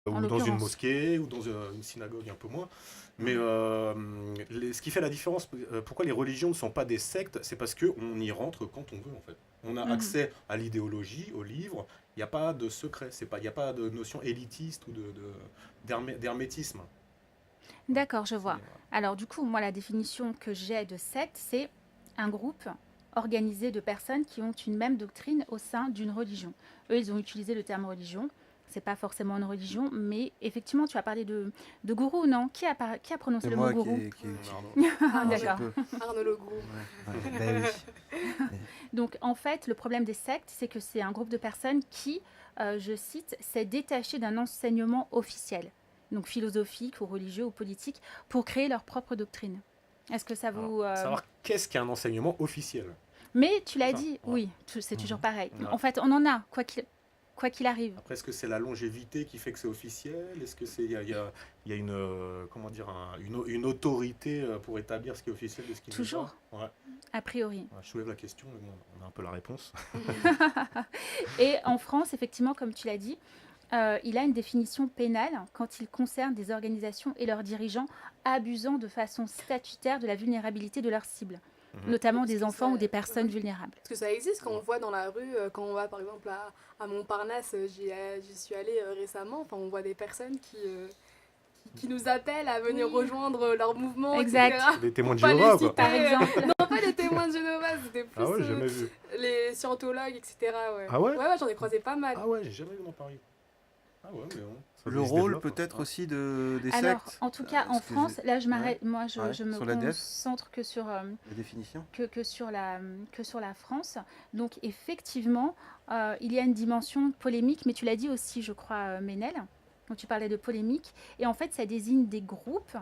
en ou dans une l'occurrence. mosquée, ou dans une synagogue un peu moins. Mais ce qui fait la différence, pourquoi les religions ne sont pas des sectes, c'est parce qu'on y rentre quand on veut en fait. On a Mhm. accès à l'idéologie, aux livres, il n'y a pas de secret, il n'y a pas de notion élitiste ou d'hermétisme. Voilà. D'accord, je vois. Voilà. Alors du coup, moi, la définition que j'ai de secte, c'est un groupe organisé de personnes qui ont une même doctrine au sein d'une religion. Eux, ils ont utilisé le terme religion. C'est pas forcément une religion, mais effectivement, tu as parlé de gourou, non? Qui a prononcé C'est le mot moi gourou? qui Arnaud. Ah, un petit d'accord. peu. Arnaud Legroux. Ben oui. Donc en fait, le problème des sectes, c'est que c'est un groupe de personnes qui, je cite, s'est détaché d'un enseignement officiel, donc philosophique ou religieux ou politique, pour créer leur propre doctrine. Est-ce que ça Alors, vous... savoir qu'est-ce qu'un enseignement officiel. Mais tu C'est l'as ça. dit, Ouais. oui, c'est toujours pareil. Ouais. En fait, on en a, quoi qu'il arrive. Après, est-ce que c'est la longévité qui fait que c'est officiel? Est-ce que c'est il y a une comment dire une autorité pour établir ce qui est officiel de ce qui ne l'est pas? Toujours, Ouais. a priori. Ouais, je soulève la question, mais bon, on a un peu la réponse. Et en France, effectivement, comme tu l'as dit, il a une définition pénale quand il concerne des organisations et leurs dirigeants abusant de façon statutaire de la vulnérabilité de leurs cibles, Mhm. notamment Parce des que enfants ou des ça... personnes vulnérables. Parce que ça existe quand on voit dans la rue, quand on va par exemple à Montparnasse, j'y suis allée récemment, enfin on voit des personnes qui nous appellent à venir Oui. rejoindre leur mouvement, Exact. etc. Des témoins de Pour pas les Jéhovah, citer, quoi. Par exemple. non pas les témoins de Jéhovah, c'était plus Ah ouais, j'ai jamais vu. les scientologues, etc. Ouais, Ah ouais? ouais, j'en ai croisé pas mal. Ah ouais, j'ai jamais vu dans Paris. Ah ouais, mais bon, ça Le se rôle développe, peut-être hein. aussi des Alors, sectes. en tout cas, en Est-ce que France, là, je Ouais, m'arrête. Moi, ouais, je me sur la def, concentre la définition. que sur la France. Donc, effectivement, il y a une dimension polémique, mais tu l'as dit aussi, je crois, Ménel. Donc, tu parlais de polémique. Et en fait, ça désigne des groupes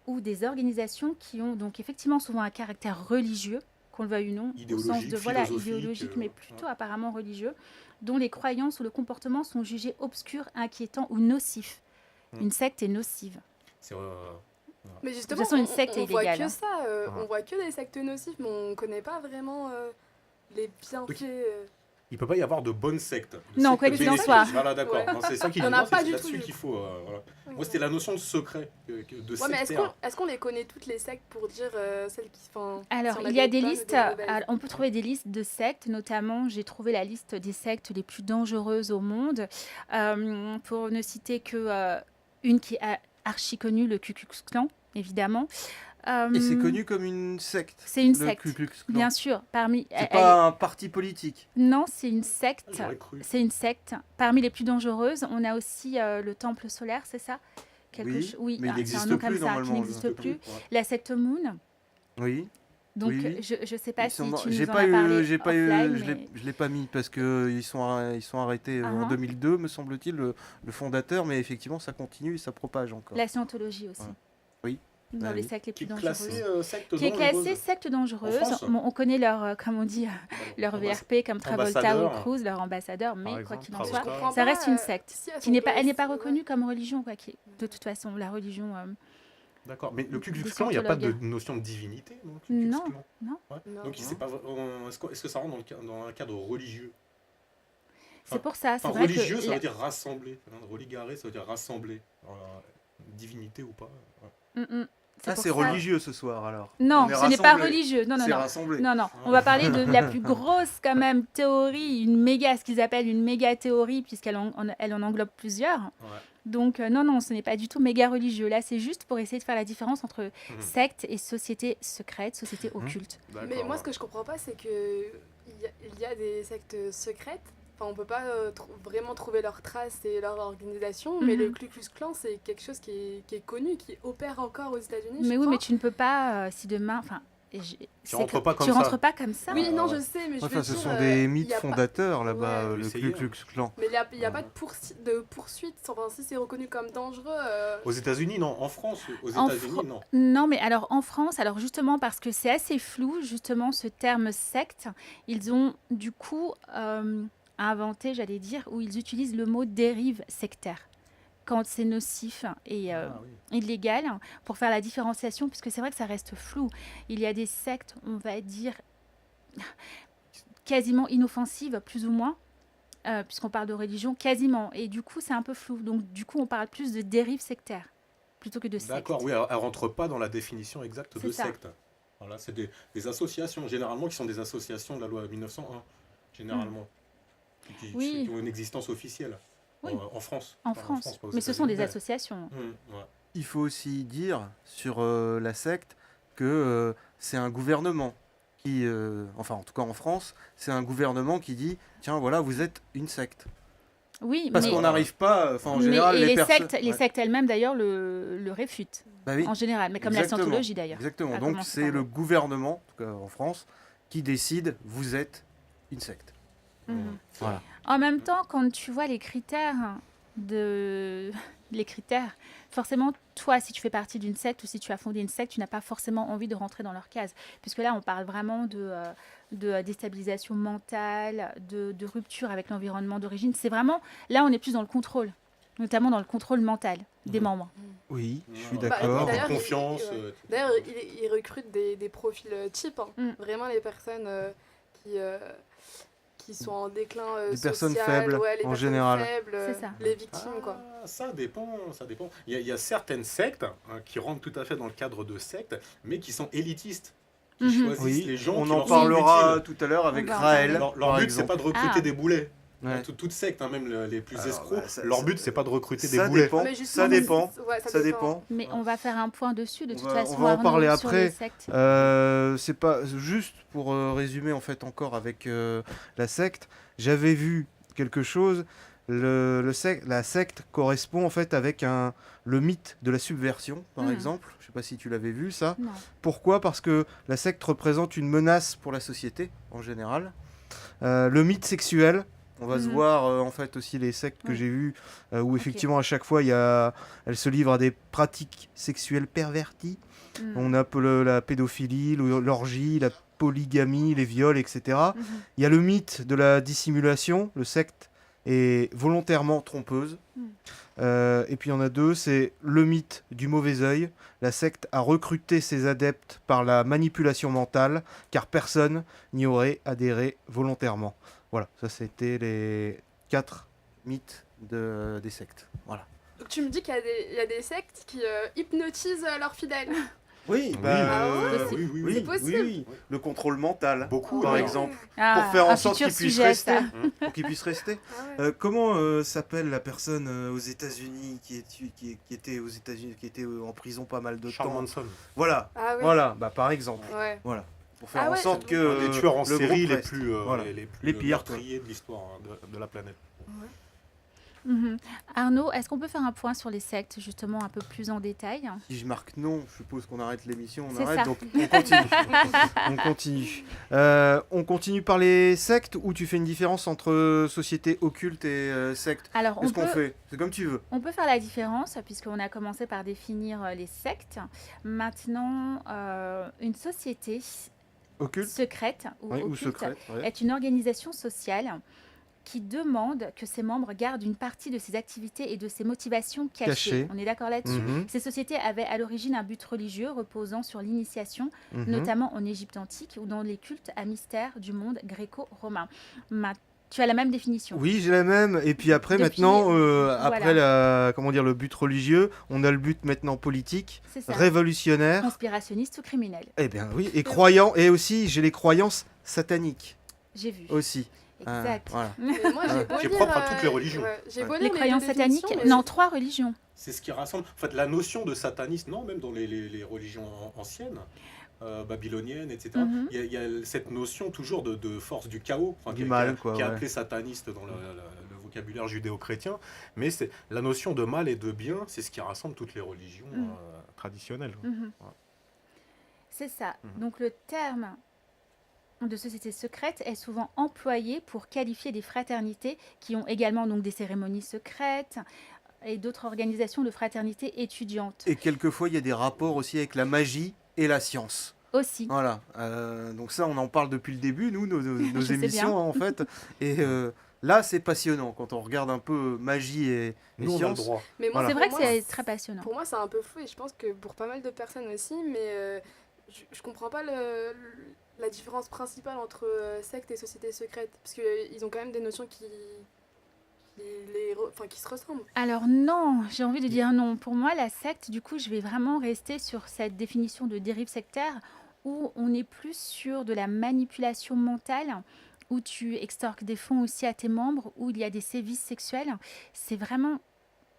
ou des organisations qui ont donc effectivement souvent un caractère religieux, qu'on le veuille ou non, au sens Idéologique, de voilà, philosophique. idéologique, mais plutôt apparemment religieux, dont les croyances ou le comportement sont jugés obscurs, inquiétants ou nocifs. Mm. Une secte est nocive. C'est Mais De toute justement, façon, une secte est on voit illégale. que Hein. ça, on voit que des sectes nocives, mais on connaît pas vraiment les bienfaits. Ok. Il peut pas y avoir de bonnes sectes. Non, quoi qu'il en bénéfiques. soit. Voilà, d'accord. Ouais. Non, c'est ça qui Il y en a non, pas c'est du là-dessus tout, qu'il faut. Voilà. Ouais. Moi, c'était la notion de secret, de Ouais, mais sectaire. est-ce qu'on les connaît toutes les sectes pour dire celles qui... Enfin, Alors, si on il y a des des bonnes ou listes, des mauvaises. on peut trouver des listes de sectes, notamment j'ai trouvé la liste des sectes les plus dangereuses au monde, pour ne citer que une qui est archi connue, le Ku Klux Klan, évidemment. Et c'est connu comme une secte. C'est une le secte, Ku Klux Klan. bien sûr. C'est pas un parti politique. Non, c'est une Ah, secte. j'aurais cru. C'est une secte. Parmi les plus dangereuses, on a aussi le Temple solaire, c'est ça? Oui, mais il c'est un n'existe nom plus, comme ça, qui normalement, n'existe plus. Ouais. La secte Moon. Oui. Donc, Oui. je ne sais pas Ils si sont tu j'ai nous en pas as eu, parlé j'ai pas offline, eu, mais... je l'ai pas mis parce que ils sont arrêtés en Uh-huh. 2002, me semble-t-il, le fondateur, mais effectivement ça continue et ça propage encore. La scientologie aussi. Ouais. Oui. Dans Bah les oui. sectes les Qui plus est dangereuses. classé secte Qui est dangereuse. classée secte dangereuse. En France Bon, on connaît leur, comme on dit, leur VRP comme Travolta ou ambassadeur. Cruz, leur ambassadeur, mais Par quoi exemple, qu'il en Mais je soit, Travolta. comprends ça pas, reste une secte. si elles Qui sont n'est pas, elle n'est classées, pas reconnue comme religion, quoi. De toute façon, la religion. D'accord. Mais le Ku Klux Des Klan, il n'y a pas de scientologues. notion de divinité, non, Ku Klux Non, Klan non. Ouais. Non. Donc, c'est pas, est-ce que ça rentre dans un cadre religieux? C'est pour ça. C'est Enfin, vrai religieux, que ça veut dire rassembler. Religaré, ça veut dire rassembler. Alors, divinité ou pas. Ouais. C'est Ah, pour c'est ça. religieux ce soir alors. Non, On est ce n'est pas rassemblés. religieux. Non, non, C'est non. rassemblé. Non, non. On va parler de la plus grosse, quand même, théorie, ce qu'ils appellent une méga théorie, puisqu'elle elle en englobe plusieurs. Ouais. Donc, non, non, ce n'est pas du tout méga religieux. Là, c'est juste pour essayer de faire la différence entre Mhm. secte et société secrète, société Mhm. occulte. Mais D'accord, moi, ouais. ce que je comprends pas, c'est que il y a des sectes secrètes. Enfin, on peut pas vraiment trouver leurs traces et leur organisation, mais Mhm. le Ku Klux Klan, c'est quelque chose qui est connu, qui opère encore aux États-Unis. Mais je oui, crois. mais tu ne peux pas, si demain... Enfin, rentres pas comme tu ça. rentres pas comme ça. Oui, Ah, non, ouais. je sais, mais je Enfin, veux ce dire, sont des il mythes y a pas- fondateurs là-bas, Ouais. le Essayez, Ku Klux Klan. Mais il y a Ouais. pas de poursuite. Enfin, si c'est reconnu comme dangereux. Aux États-Unis, non. En France, aux En États-Unis, Fran- non. Non, mais alors en France, alors justement parce que c'est assez flou, justement ce terme secte, ils ont du coup inventé, j'allais dire, où ils utilisent le mot dérive sectaire quand c'est nocif et Ah, oui. illégal pour faire la différenciation, puisque c'est vrai que ça reste flou. Il y a des sectes, on va dire, quasiment inoffensives, plus ou moins, puisqu'on parle de religion, quasiment. Et du coup, c'est un peu flou. Donc, du coup, on parle plus de dérive sectaire plutôt que de secte. D'accord, oui, elle rentre pas dans la définition exacte C'est de ça. secte. Voilà, c'est des associations, généralement, qui sont des associations de la loi 1901, généralement, Oui. qui ont une existence officielle Oui. en France. En Enfin, France. pas aux Mais ce sont des États-Unis. associations. Ouais. Il faut aussi dire sur la secte que c'est un gouvernement qui, enfin en tout cas en France, c'est un gouvernement qui dit tiens voilà vous êtes une secte. Oui, Parce mais, qu'on n'arrive pas, enfin en mais- général et les les personnes. sectes, les Ouais. sectes elles-mêmes d'ailleurs le réfutent Bah oui, en général, mais comme la exactement. scientologie d'ailleurs. Exactement. À Donc commencer c'est par le eux. gouvernement, en tout cas en France, qui décide vous êtes une secte. Mhm. Voilà. En même temps, quand tu vois les critères les critères, forcément, toi, si tu fais partie d'une secte ou si tu as fondé une secte, tu n'as pas forcément envie de rentrer dans leur case. Puisque là, on parle vraiment de déstabilisation mentale, de rupture avec l'environnement d'origine. C'est vraiment, là, on est plus dans le contrôle, notamment dans le contrôle mental des Mhm. membres. Oui, je suis Ouais. d'accord. d'ailleurs, Confiance. D'ailleurs, il recrute des profils types. Hein. Mm. Vraiment les personnes qui sont en déclin Des personnes social, faibles, ouais, les en personnes général. faibles, C'est ça. les victimes, quoi. Ça dépend, ça dépend. Il y a certaines sectes qui rentrent tout à fait dans le cadre de sectes, mais qui sont élitistes, qui Mhm. choisissent Oui, les gens on qui en leur sont parlera utiles. tout à l'heure avec On va en Raël. parler. Leur par but, c'est exemple. pas de recruter Ah. des boulets. Ouais. Toute secte, hein, même les plus Alors, escrocs, bah, leur but, c'est pas de recruter des Ça boulets. dépend. Mais Ça justement, dépend. ouais, Ça dépend. Mais on va faire un point dessus, de On toute va- façon, on va en Arnaud, parler sur les après. sectes. C'est pas juste pour résumer en fait encore avec la secte. J'avais vu quelque chose. La secte correspond en fait avec le mythe de la subversion, par Mhm. exemple. Je sais pas si tu l'avais vu ça. Non. Pourquoi? Parce que la secte représente une menace pour la société en général. Le mythe sexuel. On va se Mhm. voir en fait aussi les sectes que Oui. j'ai vues où effectivement à chaque fois elles se livrent à des pratiques sexuelles perverties. Mm. On a la pédophilie, l'orgie, la polygamie, les viols, etc. Mhm. Il y a le mythe de la dissimulation. Le secte est volontairement trompeuse. Mm. Et puis il y en a deux, c'est le mythe du mauvais œil. La secte a recruté ses adeptes par la manipulation mentale, car personne n'y aurait adhéré volontairement. Voilà, ça c'était les 4 mythes des sectes. Voilà. Donc tu me dis qu'il y a des sectes qui hypnotisent leurs fidèles. Oui, Oui, possible. oui. C'est possible. oui. Le contrôle mental, Beaucoup, par alors. exemple, Ah, pour faire en un sorte futur qu'ils puissent sujet, rester. ça. Pour qu'ils puissent rester. Ah ouais. Comment s'appelle la personne aux États-Unis qui était aux États-Unis, qui était en prison pas mal de Charles temps. Manson. Voilà, Ah ouais. voilà, bah par exemple. Ouais. Voilà, pour faire Ah en ouais, sorte que Un des tueurs en le série groupe les reste. plus, Voilà. les Les plus pires, quoi. meurtriers de l'histoire de la planète. Mhm. Arnaud, est-ce qu'on peut faire un point sur les sectes, justement, un peu plus en détail? Si je marque non, je suppose qu'on arrête l'émission, on C'est arrête, ça. donc on continue. On continue. On continue par les sectes ou tu fais une différence entre société occulte et secte? Alors, Qu'est-ce qu'on fait? C'est comme tu veux. on peut faire la différence, puisqu'on a commencé par définir les sectes. Maintenant, une société Occulte? secrète ou Oui, ou occulte secrète. Ouais. est une organisation sociale qui demande que ses membres gardent une partie de ses activités et de ses motivations cachées. Cachées. On est d'accord là-dessus? Mhm, Ces sociétés avaient à l'origine un but religieux reposant sur l'initiation, mhm. notamment en Égypte antique ou dans les cultes à mystère du monde gréco-romain. Tu as la même définition? Oui, j'ai la même. Et puis après, Depuis- maintenant, voilà. après le but religieux, on a le but maintenant politique, C'est ça. révolutionnaire. Conspirationniste ou criminel? Eh bien oui, et croyant. Et aussi, j'ai les croyances sataniques J'ai vu. aussi. Ah, Exact. voilà. Mais moi, j'ai beau Qui est lire, propre à toutes les religions. ouais, j'ai beau Ouais. lire Les croyances deux sataniques? définitions, mais Non, 3 religions. C'est ce qui rassemble. En fait, la notion de satanisme, non, même dans les religions anciennes, babyloniennes, etc., Mhm. il y a cette notion toujours de force du chaos, enfin, Du qui est- mal, qui est- quoi, qui est ouais. appelée sataniste dans le vocabulaire judéo-chrétien. Mais c'est la notion de mal et de bien, c'est ce qui rassemble toutes les religions Mhm. traditionnelles. Mhm. Ouais. C'est ça. Mhm. Donc le terme de société secrète est souvent employé pour qualifier des fraternités qui ont également donc des cérémonies secrètes et d'autres organisations de fraternité étudiantes Et quelquefois, il y a des rapports aussi avec la magie et la science. aussi. Voilà. Donc ça, on en parle depuis le début, nous, nos Je sais émissions, bien. hein, en fait. Et là, c'est passionnant quand on regarde un peu magie et Nous, on a le science. droit. Mais moi, Voilà. C'est vrai que pour moi, c'est très passionnant. Pour moi, c'est un peu fou et je pense que pour pas mal de personnes aussi, mais je comprends pas la différence principale entre secte et société secrète. Parce qu'ils ont quand même des notions qui se ressemblent. Alors non, j'ai envie de dire non. Pour moi, la secte, du coup, je vais vraiment rester sur cette définition de dérive sectaire où on est plus sur de la manipulation mentale, où tu extorques des fonds aussi à tes membres, où il y a des sévices sexuels. C'est vraiment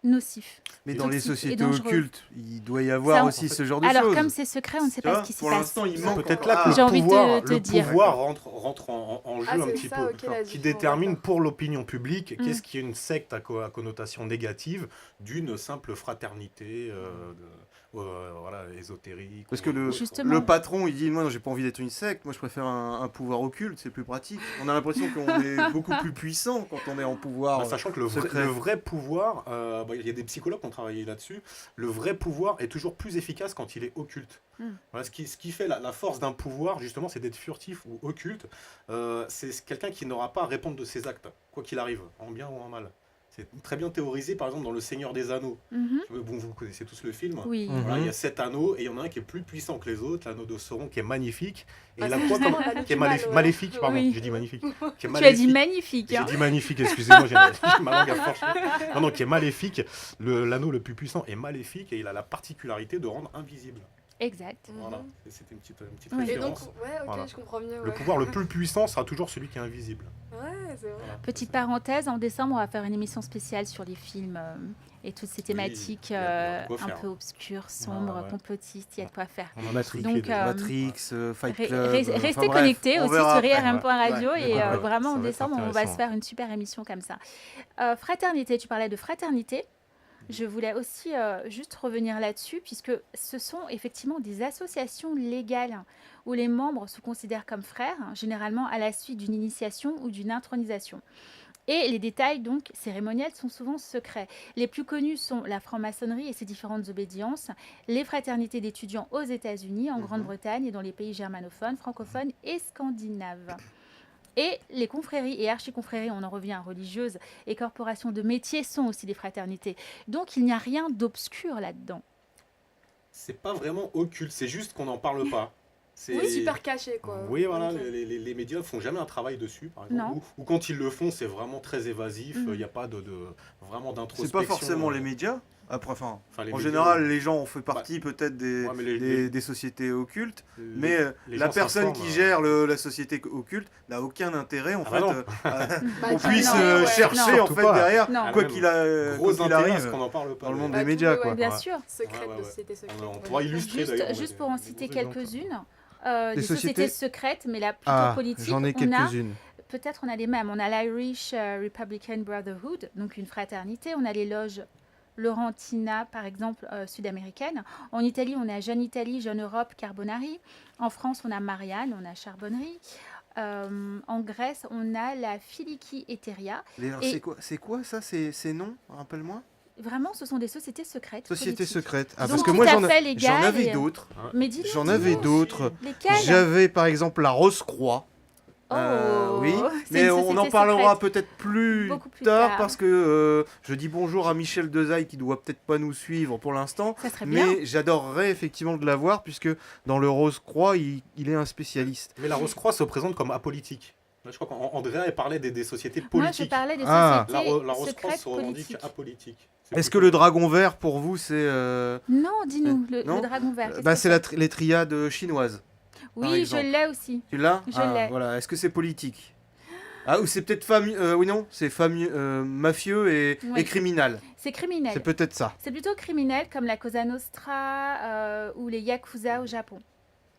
nocif. Mais dans les Toxique et sociétés dangereux. occultes, il doit y avoir Ça, aussi ce genre de Alors, choses. comme c'est secret, on ne sait Tu pas vois, ce qui s'y pour passe. l'instant, il C'est manque peut-être encore- là que J'ai envie de te le dire. pouvoir rentre en jeu Ah, un c'est petit ça, peu, ok, la qui différence, détermine d'accord. pour l'opinion publique Mm. qu'est-ce qui est une secte à connotation négative d'une simple fraternité voilà, ésotérique. Parce que Justement. le patron, il dit, moi, non, j'ai pas envie d'être une secte, moi, je préfère un pouvoir occulte, c'est plus pratique. On a l'impression qu'on est beaucoup plus puissant quand on est en pouvoir. Sachant que secret. le vrai pouvoir, il y a des psychologues qui ont travaillé là-dessus, le vrai pouvoir est toujours plus efficace quand il est occulte. Mm. Voilà, ce qui fait la force d'un pouvoir, justement, c'est d'être furtif ou occulte. C'est quelqu'un qui n'aura pas à répondre de ses actes, quoi qu'il arrive, en bien ou en mal. C'est très bien théorisé, par exemple, dans Le Seigneur des Anneaux. Mhm. Bon, vous connaissez tous le film. Oui. Mhm. Voilà, il y a 7 anneaux et il y en a un qui est plus puissant que les autres, l'anneau de Sauron qui est magnifique. Et Ah, la c'est quoi justement comme... l'anneau qui est du mal, ouais. maléfique, pardon, Oui. j'ai dit magnifique. Qui est Tu as dit maléfique. magnifique. J'ai Hein. dit magnifique, excusez-moi, j'ai ma langue a fourché. Non, qui est maléfique. L'anneau le plus puissant est maléfique et il a la particularité de rendre invisible. Exact. Mhm. Voilà, c'était une petite Oui. Et donc, référence. ouais, ok, Voilà. je comprends mieux. Le Ouais, pouvoir le plus puissant sera toujours celui qui est invisible. ouais c'est vrai. Voilà. Petite parenthèse, en décembre, on va faire une émission spéciale sur les films et toutes ces thématiques il y a de quoi un faire. peu obscures, sombres, ouais. complotistes, il y a de quoi faire. On en a triqué Donc, déjà. Matrix, Fight Re- Club. Restez enfin, bref, connectés on aussi verra sur après. IRM.radio Ouais, et ouais, vraiment ça en va être décembre, on va intéressant. se faire une super émission comme ça. Fraternité, tu parlais de fraternité. Je voulais aussi juste revenir là-dessus, puisque ce sont effectivement des associations légales où les membres se considèrent comme frères, généralement à la suite d'une initiation ou d'une intronisation. Et les détails donc cérémoniels sont souvent secrets. Les plus connus sont la franc-maçonnerie et ses différentes obédiences, les fraternités d'étudiants aux États-Unis, en Grande-Bretagne et dans les pays germanophones, francophones et scandinaves. Et les confréries et archiconfréries, on en revient, religieuses et corporations de métiers sont aussi des fraternités. Donc il n'y a rien d'obscur là-dedans. C'est pas vraiment occulte, c'est juste qu'on n'en parle pas. C'est Oui, super caché, quoi. Oui, voilà, Ok. les médias font jamais un travail dessus, par exemple. Non. Ou quand ils le font, c'est vraiment très évasif. Il Mhm. n'y a pas vraiment C'est d'introspection. pas forcément les médias. Après, enfin, Enfin, les en médias, général, oui. les gens ont fait partie peut-être ouais, mais des sociétés occultes. les- Mais les la gens personne s'informent, qui gère la société occulte n'a aucun intérêt en Ah fait bah non. Bah, qu'on tu- puisse non, ouais. chercher Non. en Surtout fait pas. derrière Non. quoi même qu'il gros qu'il intérêt à ce arrive qu'on n'en parle pas. dans le monde Bah, des tout, médias ouais, quoi. Bien Ouais. sûr. Secrète Ouais, de ouais. société secrète. On pourra illustrer d'ailleurs. Juste pour en citer des exemples. quelques-unes, Des des sociétés sociétés secrètes, mais là plutôt Ah, politiques. j'en ai On a quelques-unes. peut-être on a les mêmes. On a l'Irish Republican Brotherhood, donc une fraternité. On a les loges Laurentina, par exemple, sud-américaine. En Italie, on a Jeune Italie, Jeune Europe, Carbonari. En France, on a Marianne, on a Charbonnerie. En Grèce, on a la Filiki Eteria. Et- C'est quoi ça ces noms? Rappelle-moi. Vraiment, ce sont des sociétés secrètes. Société politiques. secrète. Ah, Donc, parce que tout moi à j'en fait légal j'en avais et- d'autres. Mais dis-nous, J'en dis-nous. avais d'autres. Lesquelles? J'avais par exemple la Rose-Croix. Oh, Oui, c'est mais une on en société parlera secrète. peut-être Beaucoup plus tard tard. parce que je dis bonjour à Michel Dezaille qui doit peut-être pas nous suivre pour l'instant, Ça serait bien. mais j'adorerais effectivement de l'avoir puisque dans le Rose-Croix il est un spécialiste. Mais la Rose-Croix se présente comme apolitique. Là, je crois qu'Andrea elle parlait des sociétés Moi, je politiques. parlais des Ah. sociétés La Rose-Croix secrètes se revendique politiques. apolitique. Est-ce que le dragon vert pour vous c'est Non, dis-nous, Non le dragon vert. qu'est-ce bah, que c'est les triades chinoises. par Oui, je exemple. l'ai aussi. Tu l'as? Je l'ai. Voilà. Est-ce que c'est politique? Ah, ou c'est peut-être oui non, c'est mafieux et Oui. criminel. C'est criminel. C'est peut-être ça. C'est plutôt criminel comme la Cosa Nostra ou les Yakuza au Japon.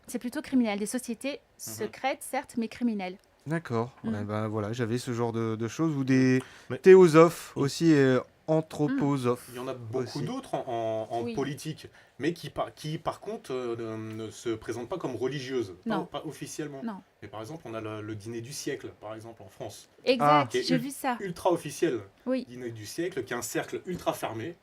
C'est plutôt criminel. Des sociétés secrètes, certes, mais criminelles. D'accord. Mm. Ouais, bah, voilà, j'avais ce genre de choses ou des Mais- théosophes aussi et anthroposophes. Il y en a beaucoup aussi. d'autres en Oui. politique, mais qui par contre ne se présentent pas comme religieuses, Non. pas officiellement. Non. Mais par exemple, on a le dîner du siècle, par exemple, en France. Exact, Qui est j'ai vu ça. Ultra officiel. Oui. Dîner du siècle, qui est un cercle ultra fermé,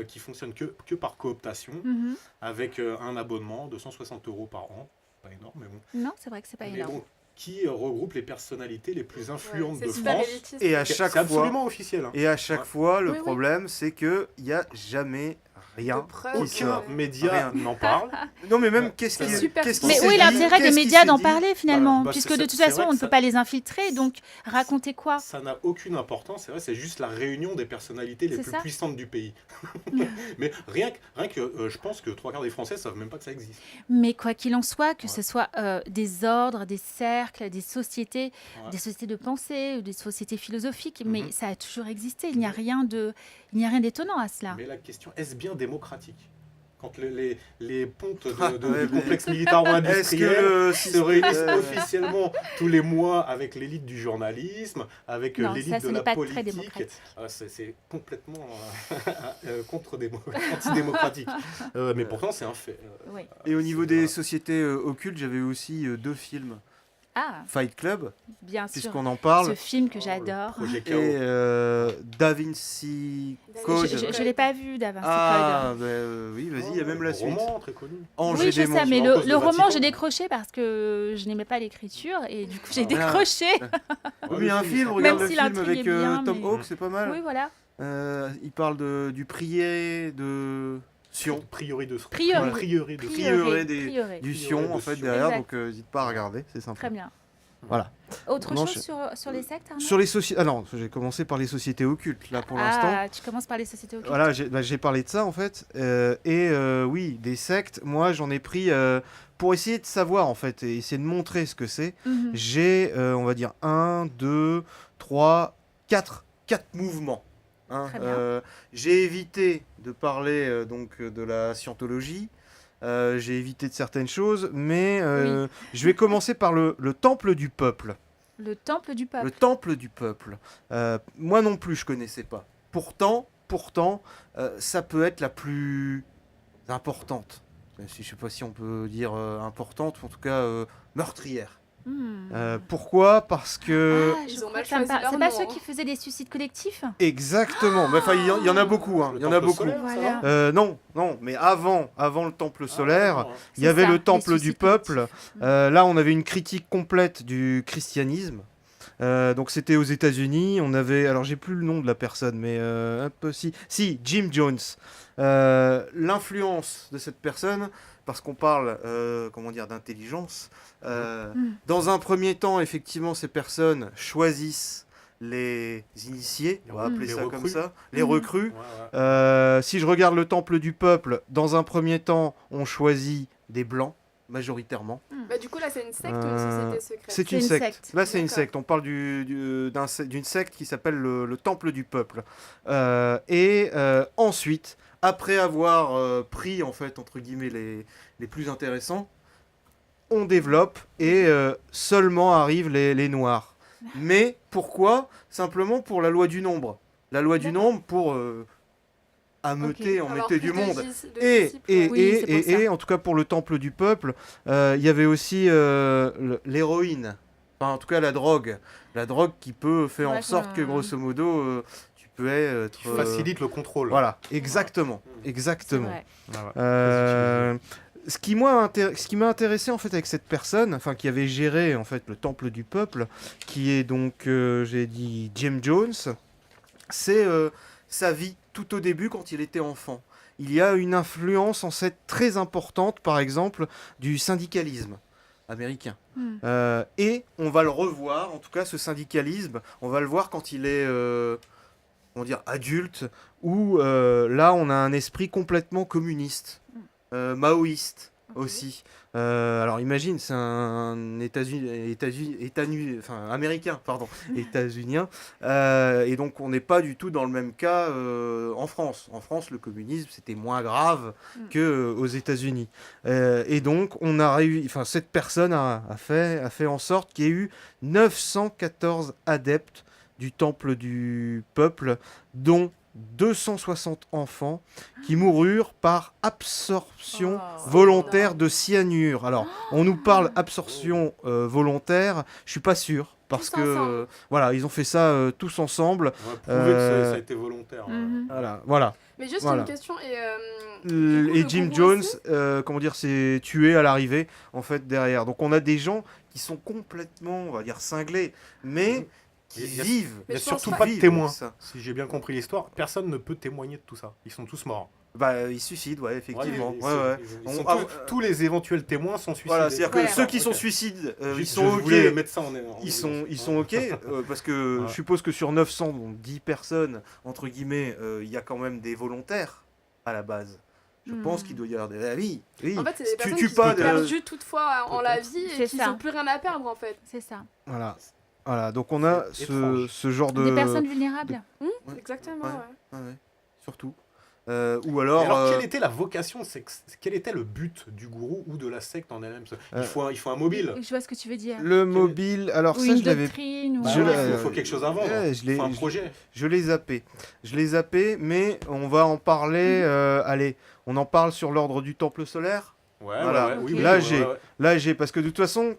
qui fonctionne que par cooptation, Mhm. avec un abonnement de 160 € par an. Pas énorme, mais bon. Non, c'est vrai que c'est pas Mais énorme. bon, qui regroupe les personnalités les plus influentes Ouais, de c'est super France. élitiste. Et à C'est chaque fois, absolument officiel. Hein. et à chaque Ouais. fois, le Oui, oui. problème, c'est que il y a jamais rien. de preuves. qui Aucun sort. média Rien. n'en parle. Non, mais même Ouais, qu'est-ce c'est qui super qu'est-ce qui Mais s'est où est dit l'intérêt des Qu'est-ce qui médias s'est d'en dit parler finalement? Bah, Puisque c'est- de c'est- toute c'est façon, vrai on que ne peut ça- pas les infiltrer, donc raconter quoi? Ça n'a aucune importance, c'est vrai, c'est juste la réunion des personnalités les C'est plus ça. puissantes du pays. Mais rien que je pense que 3 quarts des Français savent même pas que ça existe. Mais quoi qu'il en soit, que Ouais. ce soit des ordres, des cercles, des sociétés Ouais. de pensée, ou des sociétés philosophiques, mais Mhm. ça a toujours existé. Il n'y a rien d'étonnant à cela. Mais la question, est-ce bien démocratique? Quand les pontes Ah, ouais, du mais- complexe Est-ce que militaro-industriel le se réunissent euh, officiellement tous les mois avec l'élite du journalisme, avec Non, ça, l'élite de ce n'est la pas très politique, démocratique. c'est complètement antidémocratique. Mais pourtant, c'est un fait. Oui. Et au niveau c'est- des voilà. sociétés occultes, j'avais aussi 2 films. Ah, Fight Club, bien sûr. puisqu'on en parle, Ce film que Oh, le j'adore. projet et KO. Da Vinci Je- Code. Je l'ai pas vu d'avant. Ah, bah, oui, vas-y, il y a même la Le suite. roman, très connu. Ange et Oui, je démons. sais, mais Marcos de le roman, Vatican. j'ai décroché parce que je n'aimais pas l'écriture et du coup, j'ai Ah. décroché. Oui, il y a un film, Même regarde si le film l'intrigue avec est bien, Tom mais- Hawks, c'est pas mal. Oui, voilà. Il parle du prié de Sion. Priori de Prieuré. Prieuré de Prieuré des- Prieuré. Du Prieuré Sion, de en fait, Sion. derrière, Exact. donc n'hésite pas à regarder, c'est sympa. Très bien. Voilà. Autre Non, chose je- sur les sectes, Arnaud? Sur les sociétés. Ah non, j'ai commencé par les sociétés occultes, là, pour l'instant. Ah, tu commences par les sociétés occultes. Voilà, j'ai parlé de ça en fait. Oui, des sectes, moi j'en ai pris pour essayer de savoir en fait et essayer de montrer ce que c'est. Mhm. J'ai, on va dire, 1, 2, 3, 4 mouvements. Hein. Très bien. J'ai évité de parler de la scientologie. J'ai évité de certaines choses, mais je vais commencer par le temple du peuple. Le temple du peuple. Le temple du peuple. Moi non plus, je connaissais pas. Pourtant, ça peut être la plus importante. Je sais pas si on peut dire importante, ou en tout cas meurtrière. Hmm. Pourquoi? Parce que... Ah, je Ils ont crois mal que ça me choisi parle. leur C'est pas nom, ceux hein. qui faisaient des suicides collectifs? Exactement. Mais enfin, il y en a beaucoup. Hein. Le Il y en a temple beaucoup. solaire, ça Voilà. va Non, mais avant le temple solaire, Ah, non, il y avait ça, le les temple du suicides peuple. collectifs. Là, on avait une critique complète du christianisme. Donc c'était aux États-Unis. On avait, alors j'ai plus le nom de la personne, mais un peu si Jim Jones. L'influence de cette personne, parce qu'on parle, comment dire, d'intelligence. Dans un premier temps, effectivement, ces personnes choisissent les initiés, on va appeler Les ça comme recrues. ça, les Mhm. recrues. Ouais, ouais. Si je regarde le temple du peuple, dans un premier temps, on choisit des blancs, majoritairement. Bah, du coup, là, c'est une secte ou une Euh, société secrète? C'est une une secte. secte. Là, c'est une D'accord. secte. On parle d'une secte qui s'appelle le temple du peuple. Ensuite, après avoir pris, en fait, entre guillemets, les plus intéressants, on développe et seulement arrivent les noirs. Mais pourquoi? Simplement pour la loi du nombre. La loi du D'accord. nombre pour ameuter, Avoir emmetter plus du de monde. dis- de Et, disciples, et, ouais. Oui, c'est pour ça. en tout cas pour le temple du peuple, il y avait aussi l'héroïne, enfin en tout cas la drogue qui peut faire C'est en vrai sorte que qu'on- grosso modo tu peux être... Qui facilite le contrôle. Voilà, exactement, C'est exactement. vrai. Ah ouais. Euh, ce qui m'a intéressé en fait avec cette personne, enfin qui avait géré en fait le temple du peuple, qui est donc j'ai dit Jim Jones, c'est sa vie tout au début quand il était enfant. Il y a une influence en fait très importante, par exemple, du syndicalisme américain. Et on va le revoir, en tout cas ce syndicalisme, on va le voir quand il est on va dire adulte, où là on a un esprit complètement communiste, maoïste Ok. aussi. Alors imagine, c'est un américain, pardon, états-unien, et donc on n'est pas du tout dans le même cas en France. En France, le communisme c'était moins grave que aux États-Unis. Et donc on a réussi, enfin cette personne a fait en sorte qu'il y ait eu 914 adeptes du temple du peuple, dont 260 enfants qui moururent par absorption Oh. volontaire de cyanure. Alors, on nous parle absorption volontaire, je suis pas sûr. Parce Tous que, ensemble. voilà, ils ont fait ça tous ensemble. On va prouver que ça Euh, a été volontaire. Mhm. Voilà. Mais juste Voilà. une question. Du coup, Et le Jim gourou Jones, aussi comment dire, s'est tué à l'arrivée, en fait, derrière. Donc, on a des gens qui sont complètement, on va dire, cinglés, mais qui Il y a- vivent. Il n'y a je pense surtout pas- pas de vivent témoins. ça. Si j'ai bien compris l'histoire, personne ne peut témoigner de tout ça. Ils sont tous morts. Bah, ils se suicident, ouais, effectivement. ils- Ouais, ouais. ils sont On- tous les éventuels témoins sont suicidés. Voilà, c'est-à-dire que Voilà. ceux qui Ok. sont suicides, ils Juste, sont je ok. voulais mettre ça en Ils sont ok, parce que Ouais. je suppose que sur 900, donc 10 personnes, entre guillemets, il y a quand même des volontaires à la base. Je pense qu'il doit y avoir des... Ah oui, oui. En fait, c'est Si des tu personnes tues qui pas sont de- perdues toutefois en la Peut-être. vie C'est et qui ça. n'ont plus rien à perdre en fait. C'est ça. Voilà. Voilà, donc on a C'est ce, étrange. ce genre de... Des personnes vulnérables. Ouais. Exactement, Ouais. ouais. Ouais, ouais, surtout. Ou Et alors... alors, quelle était la vocation, quel était le but du gourou ou de la secte en elle-même? Il faut un mobile. Je vois ce que tu veux dire. le mobile... Alors Ou ça, une je l'avais... doctrine. Ou... Bah Je ouais, l'ai- il faut quelque chose à vendre. Ouais, Il faut un projet. Je l'ai zappé. Je l'ai zappé, mais on va en parler... allez, on en parle sur l'ordre du Temple solaire. Ouais, Voilà. ouais, ouais, oui, Ok. oui, Là, ouais, j'ai- ouais. Là, j'ai... Parce que de toute façon,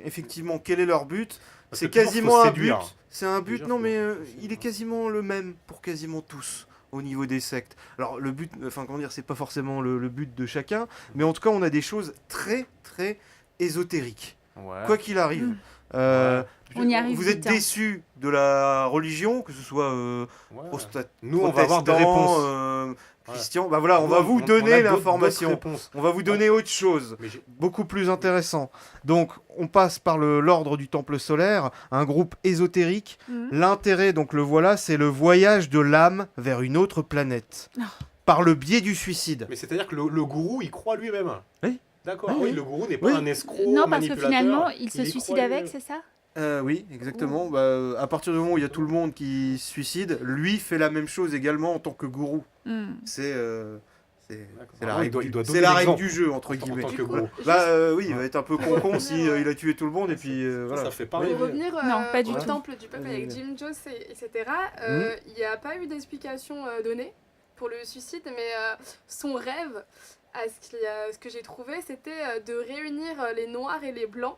effectivement, quel est leur but? Parce C'est que toujours, quasiment faut un séduire. but. C'est un but, Déjà, non faut- mais faut il est séduire. quasiment le même pour quasiment tous au niveau des sectes. Alors le but, enfin comment dire, c'est pas forcément le but de chacun, mais en tout cas on a des choses très très ésotériques. Ouais. Quoi qu'il arrive. Mm. Euh, On y arrive Vous êtes vite, hein. déçus de la religion, que ce soit Ouais. prostate, Nous, on va avoir des protestant, réponses. christian. Bah voilà, on va vous a donner d'autres l'information. réponses. On va vous donner autre chose. Mais Beaucoup plus intéressant. Donc, on passe par l'ordre du Temple solaire, un groupe ésotérique. Mhm. L'intérêt, donc le voilà, c'est le voyage de l'âme vers une autre planète. Oh. Par le biais du suicide. Mais c'est-à-dire que le gourou, il croit lui-même. Oui. D'accord. Oui, Oui, oui. le gourou n'est pas Oui. un escroc, Non, parce que manipulateur. finalement, il se y suicide croit avec, lui-même. c'est ça? Oui, exactement. Bah, à partir du moment où il y a tout le monde qui se suicide, lui fait la même chose également en tant que gourou. Hmm. C'est D'accord. la Ah, règle, il doit c'est donner la règle l'exemple du jeu, entre en guillemets. tant que Du coup, gourou. Bah oui, il va être un peu con si il a tué tout le monde et puis voilà. Ça fait Pour pareil. revenir Non, pas du au tout. temple du peuple avec Jim Jones, etc., il n'y a pas eu d'explication donnée pour le suicide, mais son rêve, ce que j'ai trouvé, c'était de réunir les Noirs et les Blancs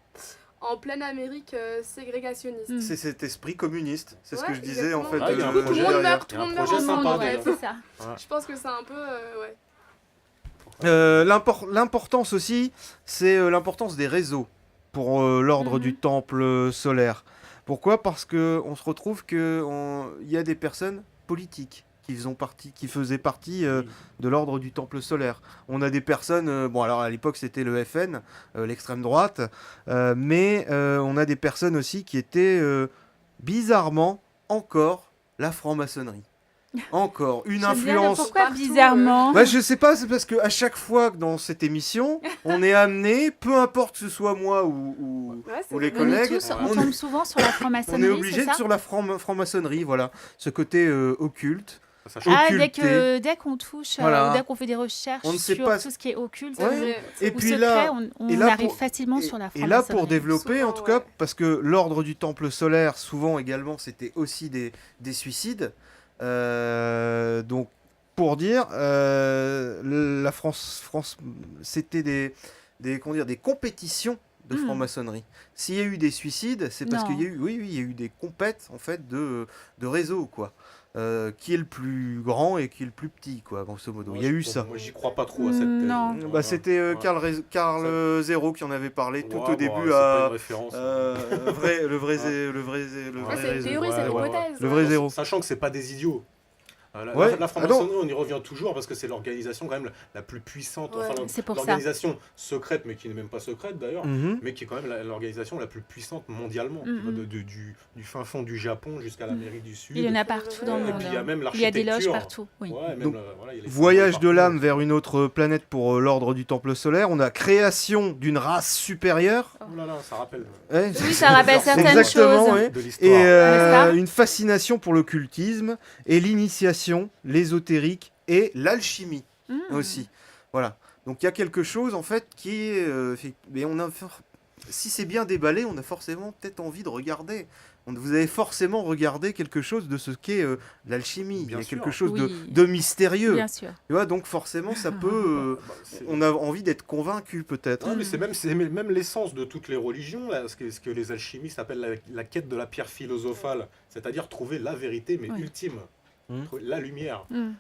en pleine Amérique ségrégationniste. Mm. C'est cet esprit communiste, c'est ce que Ouais, je disais en fait. exactement. Ah, il y a un Du coup, tout projet le monde derrière. meurt, Il tout y le a un monde meurt projet en sympa monde, derrière. ouais. c'est ça. Je pense que c'est un peu... ouais. L'importance aussi, c'est l'importance des réseaux pour l'ordre Mhm. du temple solaire. Pourquoi? Parce que on se retrouve que il y a des personnes politiques qui faisaient partie de l'ordre du temple solaire. On a des personnes, bon alors à l'époque c'était le FN, l'extrême droite, mais on a des personnes aussi qui étaient bizarrement encore la franc-maçonnerie. Encore une J'aime bien le influence. pourquoi partout, bizarrement. Bah, je sais pas, c'est parce que à chaque fois que dans cette émission, on est amené, peu importe que ce soit moi ou Ouais, c'est Ou les vrai. On est collègues, tous, on on- tombe souvent sur la on est franc-maçonnerie, obligé c'est de ça? sur la franc-maçonnerie, voilà, ce côté occulte. Ça change. Ah, occulté. dès qu'on touche, Voilà. dès qu'on fait des recherches On ne sait sur pas- tout ce qui est occulte C'est Ouais. vrai. Et ou puis secret, là, on et là, arrive pour- facilement et, sur la et franc-maçonnerie. là pour développer, en Souvent, tout cas, ouais. parce que l'ordre du temple solaire, souvent également, c'était aussi des suicides. Donc, pour dire, la France, c'était comment dire, des compétitions de Hmm. franc-maçonnerie. S'il y a eu des suicides, c'est parce Non. qu'il y a eu, oui, il y a eu des compètes en fait de réseau, quoi. Qui est le plus grand et qui est le plus petit, quoi, grosso modo. Il y a eu ça. Moi, j'y crois pas trop à cette thèse. Non. Bah, c'était Ouais. Carl Zéro qui en avait parlé tout Ouais, au bon, début c'est pas à une référence. le vrai Ouais, Ouais, c'est une réseau. théorie, c'est Ouais, une ouais, hypothèse. Le vrai Bon, zéro. Sachant que c'est pas des idiots. Ouais. La franc-maçonnerie, on y revient toujours parce que c'est l'organisation quand même la plus puissante, Ouais. enfin C'est pour ça. l'organisation secrète, mais qui n'est même pas secrète d'ailleurs, Mhm. mais qui est quand même l'organisation la plus puissante mondialement, Mhm. tu vois, du fin fond du Japon jusqu'à l'Amérique du Sud. Il y en a partout dans le Et monde. puis il y a hein. même Il y a des loges l'architecture. partout. Oui. Ouais, même Donc, voilà, il y a les Voyage symboles de l'âme partout. vers une autre planète pour l'ordre du temple solaire. On a création d'une race supérieure. Oh là là, ça rappelle Ouais, Oui, ça rappelle certaines exactement, choses. ouais. de Et l'histoire. N'est-ce pas une fascination pour l'occultisme et l'initiation, l'ésotérique et l'alchimie Hmm. aussi. Voilà. Donc il y a quelque chose en fait qui est... mais si c'est bien déballé, on a forcément peut-être envie de regarder. Vous avez forcément regardé quelque chose de ce qu'est l'alchimie. Il y Bien a sûr. quelque chose Oui. de mystérieux. Bien sûr. Tu vois, donc forcément, ça peut... Bah, c'est- on a envie d'être convaincu peut-être. Ouais, mais c'est même l'essence de toutes les religions, là, ce que les alchimistes appellent la quête de la pierre philosophale, c'est-à-dire trouver la vérité, mais Ouais. ultime. la lumière. Mm.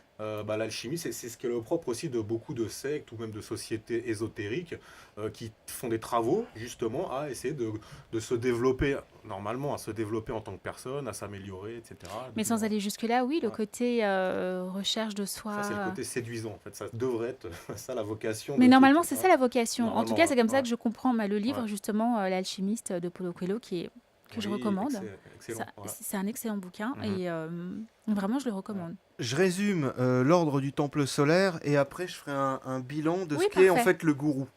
L'alchimie, c'est ce qui est le propre aussi de beaucoup de sectes ou même de sociétés ésotériques qui font des travaux justement à essayer de se développer, normalement, à se développer en tant que personne, à s'améliorer, etc. Mais sans aller jusque-là, oui, le Ouais. côté recherche de soi. Ça, c'est le côté séduisant, en fait. Ça devrait être ça la vocation. Mais de normalement, tout, c'est hein. ça la vocation. En tout Normalement, cas, c'est comme ça ouais. que je comprends le livre, Ouais. justement, L'Alchimiste de Paulo Coelho, que je Oui, recommande. excellent. Ça- Ouais. C'est un excellent bouquin Mhm. et vraiment, je le recommande. Je résume l'ordre du temple solaire et après je ferai un bilan de Oui, ce qu'est en parfait. fait le gourou.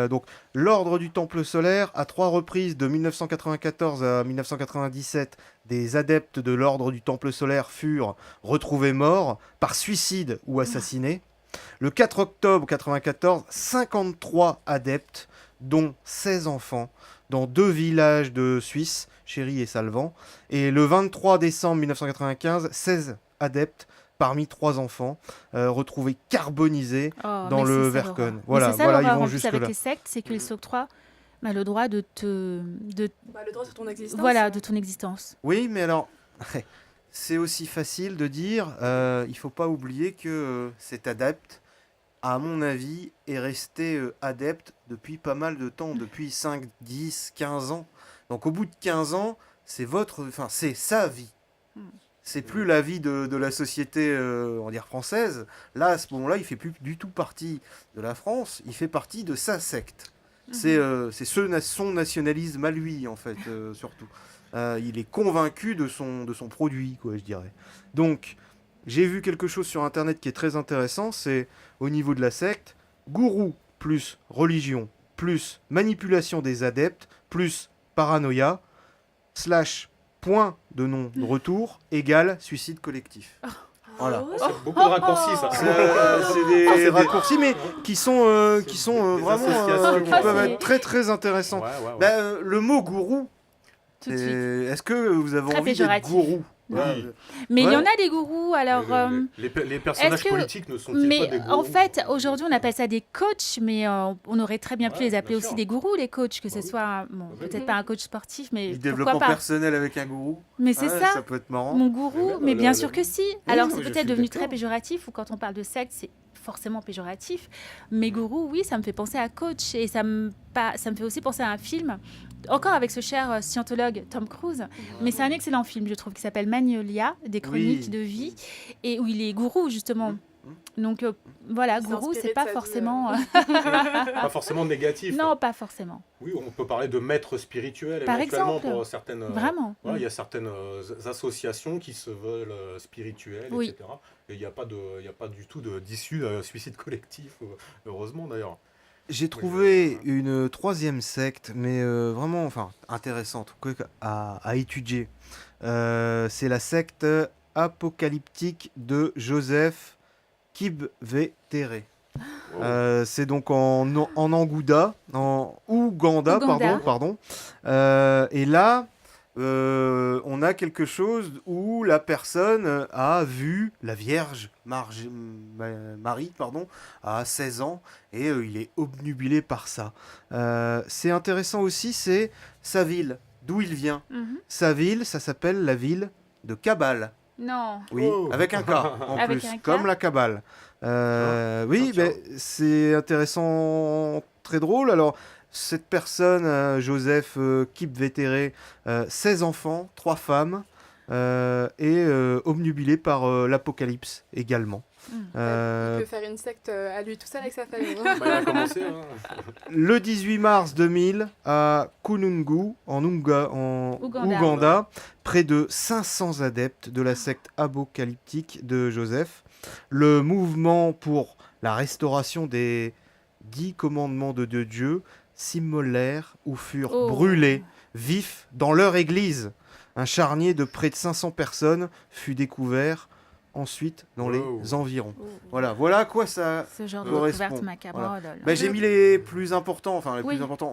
Donc l'ordre du temple solaire, à 3 reprises de 1994 à 1997, des adeptes de l'ordre du temple solaire furent retrouvés morts par suicide ou assassinés. Le 4 octobre 1994, 53 adeptes, dont 16 enfants, dans 2 villages de Suisse, Chéry et Salvan. Et le 23 décembre 1995, 16 adeptes parmi 3 enfants retrouvés carbonisés Oh, dans mais le c'est ça Vercon. l'horreur. Voilà, Mais c'est ça voilà, ils l'horreur vont en plus avec jusque-là. les sectes, c'est qu'ils Mhm. s'octroient le droit de Le droit sur ton existence. voilà, de ton existence. Oui, mais alors, c'est aussi facile de dire, il faut pas oublier que cet adepte, à mon avis, est resté adepte depuis pas mal de temps, depuis 5, 10, 15 ans. Donc au bout de 15 ans, c'est sa vie. Hmm. C'est plus la vie de la société on va dire française. Là, à ce moment-là, il fait plus du tout partie de la France, il fait partie de sa secte. C'est son nationalisme à lui, en fait, surtout. Il est convaincu de son produit, quoi, je dirais. Donc, j'ai vu quelque chose sur Internet qui est très intéressant, c'est au niveau de la secte, gourou plus religion, plus manipulation des adeptes, plus paranoïa, slash point de non-retour, égale suicide collectif. Voilà. Ah ouais. C'est beaucoup de raccourcis, ça. C'est des Ah, c'est des- raccourcis, mais qui sont des vraiment associations, qui ouais. peuvent C'est- être très très intéressants. Ouais, ouais, ouais. Bah, le mot gourou, Tout de suite. est-ce que vous avez Très envie d'être péjoratif. gourou? Oui. Mais il y Ouais. en a des gourous, alors... Les personnages est-ce que- politiques ne sont-ils pas Mais des gourous en fait, aujourd'hui, on appelle ça des coachs, mais on aurait très bien pu Ouais, les appeler bien aussi sûr. des gourous, les coachs, que Bah ce oui. soit, bon, Bah oui. peut-être pas un coach sportif, mais Du pourquoi développement pas. personnel avec un gourou? Mais c'est Ouais, ça, ça peut être marrant. mon gourou, même, mais bien le- sûr que si. Alors, non, c'est mais je peut-être suis devenu d'accord. très péjoratif, ou quand on parle de secte, c'est forcément péjoratif. Mais gourou, oui, ça me fait penser à coach, et ça me fait aussi penser à un film, encore avec ce cher scientologue Tom Cruise, mais c'est un excellent film, je trouve, qui s'appelle Magnolia, des chroniques Oui. de vie, et où il est gourou, justement. Donc, voilà, Il s'est gourou, inspiré c'est de pas sa vie, forcément... Pas forcément négatif. Non, pas forcément. Oui, on peut parler de maîtres spirituels Par éventuellement exemple. pour certaines. Vraiment. Voilà, il y a certaines associations qui se veulent spirituelles, Oui. etc. Et il n'y a pas du tout d'issue suicide collectif, heureusement d'ailleurs. J'ai trouvé une 3e secte, mais vraiment, enfin, intéressante quoi, à étudier. C'est la secte apocalyptique de Joseph Kibwetere. C'est donc en Ouganda, Ouganda. pardon. Et là, on a quelque chose où la personne a vu la Vierge Marie, à 16 ans, et il est obnubilé par ça. C'est intéressant aussi, c'est sa ville, d'où il vient. Mhm. Sa ville, ça s'appelle la ville de Kabbale. Non. Oui, Oh. avec un K en Avec plus, un K. comme la Kabbale. Oui, Tiens, ben, c'est intéressant, très drôle. Alors, cette personne, Joseph Kibwetere, 16 enfants, 3 femmes, et obnubilé par l'apocalypse également. Mm. Il peut faire une secte à lui tout seul avec sa famille. Bah, il a commencé. Hein. Le 18 mars 2000, à Kunungu, en Ouganda. Ouganda, près de 500 adeptes de la secte apocalyptique de Joseph, le mouvement pour la restauration des 10 commandements de Dieu s'immolèrent ou furent Oh. brûlés vifs dans leur église. Un charnier de près de 500 personnes fut découvert ensuite dans Wow. les environs. Oh. Voilà à quoi ça. Ce genre de correspond. découverte macabre. Voilà. Oh là là. Bah, j'ai mis les plus importants, enfin les Oui. plus importants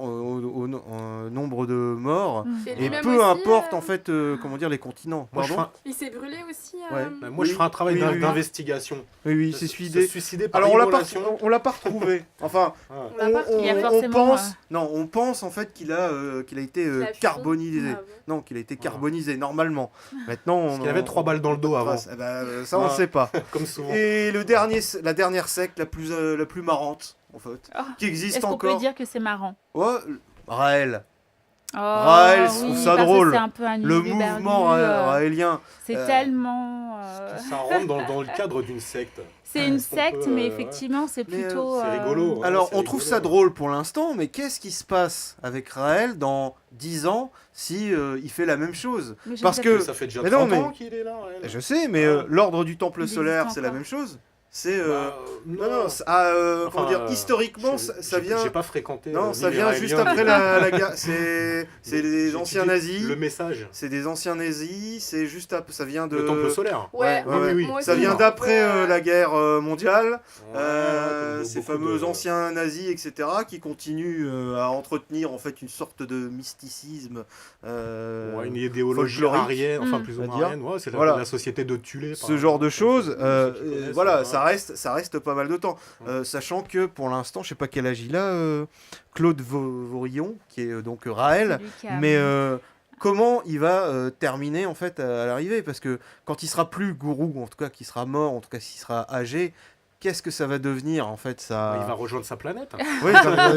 nombre de morts. Mm. Et Et lui-même peu aussi, importe en fait, comment dire, les continents. Moi, je Pardon. ferai Il s'est brûlé aussi. Ouais. un, moi, je Oui. ferai un travail Oui, oui. d'investigation. Oui, Se- c'est se suicidé. suicider par Alors immolation. on l'a pas retrouvé. Enfin, Ah. On l'a pas Il y a on forcément, pense, non, on pense en fait qu'il a été La fille. carbonisé. Ah ouais. Non, qu'il a été Voilà. carbonisé normalement. Maintenant, Parce qu'il avait 3 balles dans le dos avant. Eh ben, ça on Ah. ne sait pas. Comme souvent. Et la dernière secte la plus marrante en fait, Oh. qui existe Est-ce qu'on peut encore. dire que c'est marrant? Ouais, Raël. Oh, Raël, je trouve ça parce que drôle. c'est un peu un Le huluberlu, mouvement raélien. c'est euh, tellement. Ça rentre dans le cadre d'une secte. C'est une Est-ce qu'on secte, peut, mais ouais. effectivement, c'est Mais, plutôt. c'est rigolo. Ouais, Alors, c'est on trouve rigolo. ça drôle pour l'instant, mais qu'est-ce qui se passe avec Raël dans 10 ans si il fait la même chose? Mais je Parce sais que- Mais ça fait déjà Mais non, 30 mais- ans qu'il est là. elle. Je sais, mais Ah. l'ordre du temple Il solaire, existe c'est la encore. même chose. C'est non, comment dire, historiquement, ça vient. J'ai pas fréquenté. Non, ni ça les vient Raéliens, juste ni- après la guerre. C'est des J'ai anciens étudié nazis. Le message. C'est des anciens nazis. C'est juste ça vient de. Le temple solaire. Ouais, Ouais, ouais, oui. moi Ça aussi, vient je d'après trouvais, la guerre mondiale. Ouais, Ces beaucoup fameux de- anciens nazis, etc., qui continuent à entretenir en fait une sorte de mysticisme. Ouais, une idéologie folklorique, arienne, enfin Mm. plus ou à moins dire. arienne. Ouais, c'est Voilà. la société de Tulé. Ce genre de choses, voilà, ça reste. reste pas mal de temps. Ouais. Sachant que pour l'instant, je sais pas quel âge il a, Claude Vorillon, qui est donc Raël, celui qui a- mais comment il va terminer en fait à l'arrivée? Parce que quand il sera plus gourou, en tout cas qu'il sera mort, en tout cas s'il sera âgé, qu'est-ce que ça va devenir en fait ça... Il va rejoindre sa planète. Oui,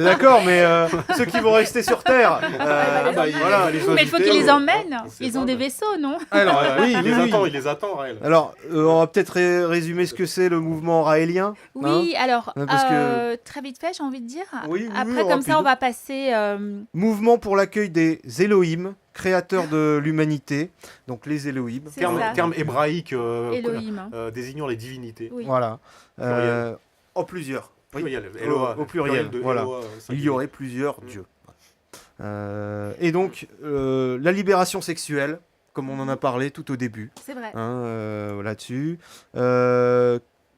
d'accord, mais ceux qui vont rester sur Terre, voilà. Mais il faut qu'ils les emmènent. Ils ont des vaisseaux, non? Alors, oui, il les oui, oui. attend, il les attend, Raël. Alors, on va peut-être résumer ce que c'est le mouvement raélien. Oui, alors, Ouais, parce que- très vite fait, j'ai envie de dire. Oui, oui, Après, oui, comme ça, rapide. on va passer. Mouvement pour l'accueil des Elohim, créateurs de l'humanité. Donc les Elohim. C'est ça. Terme hébraïque Elohim. désignant les divinités. Oui. Voilà. Pluriel. En plusieurs. Oui. Pluriel, Eloah. Au pluriel, de voilà. Eloah, Il y aurait plusieurs dieux. Et donc, la libération sexuelle, comme on en a parlé tout au début, C'est vrai. là-dessus.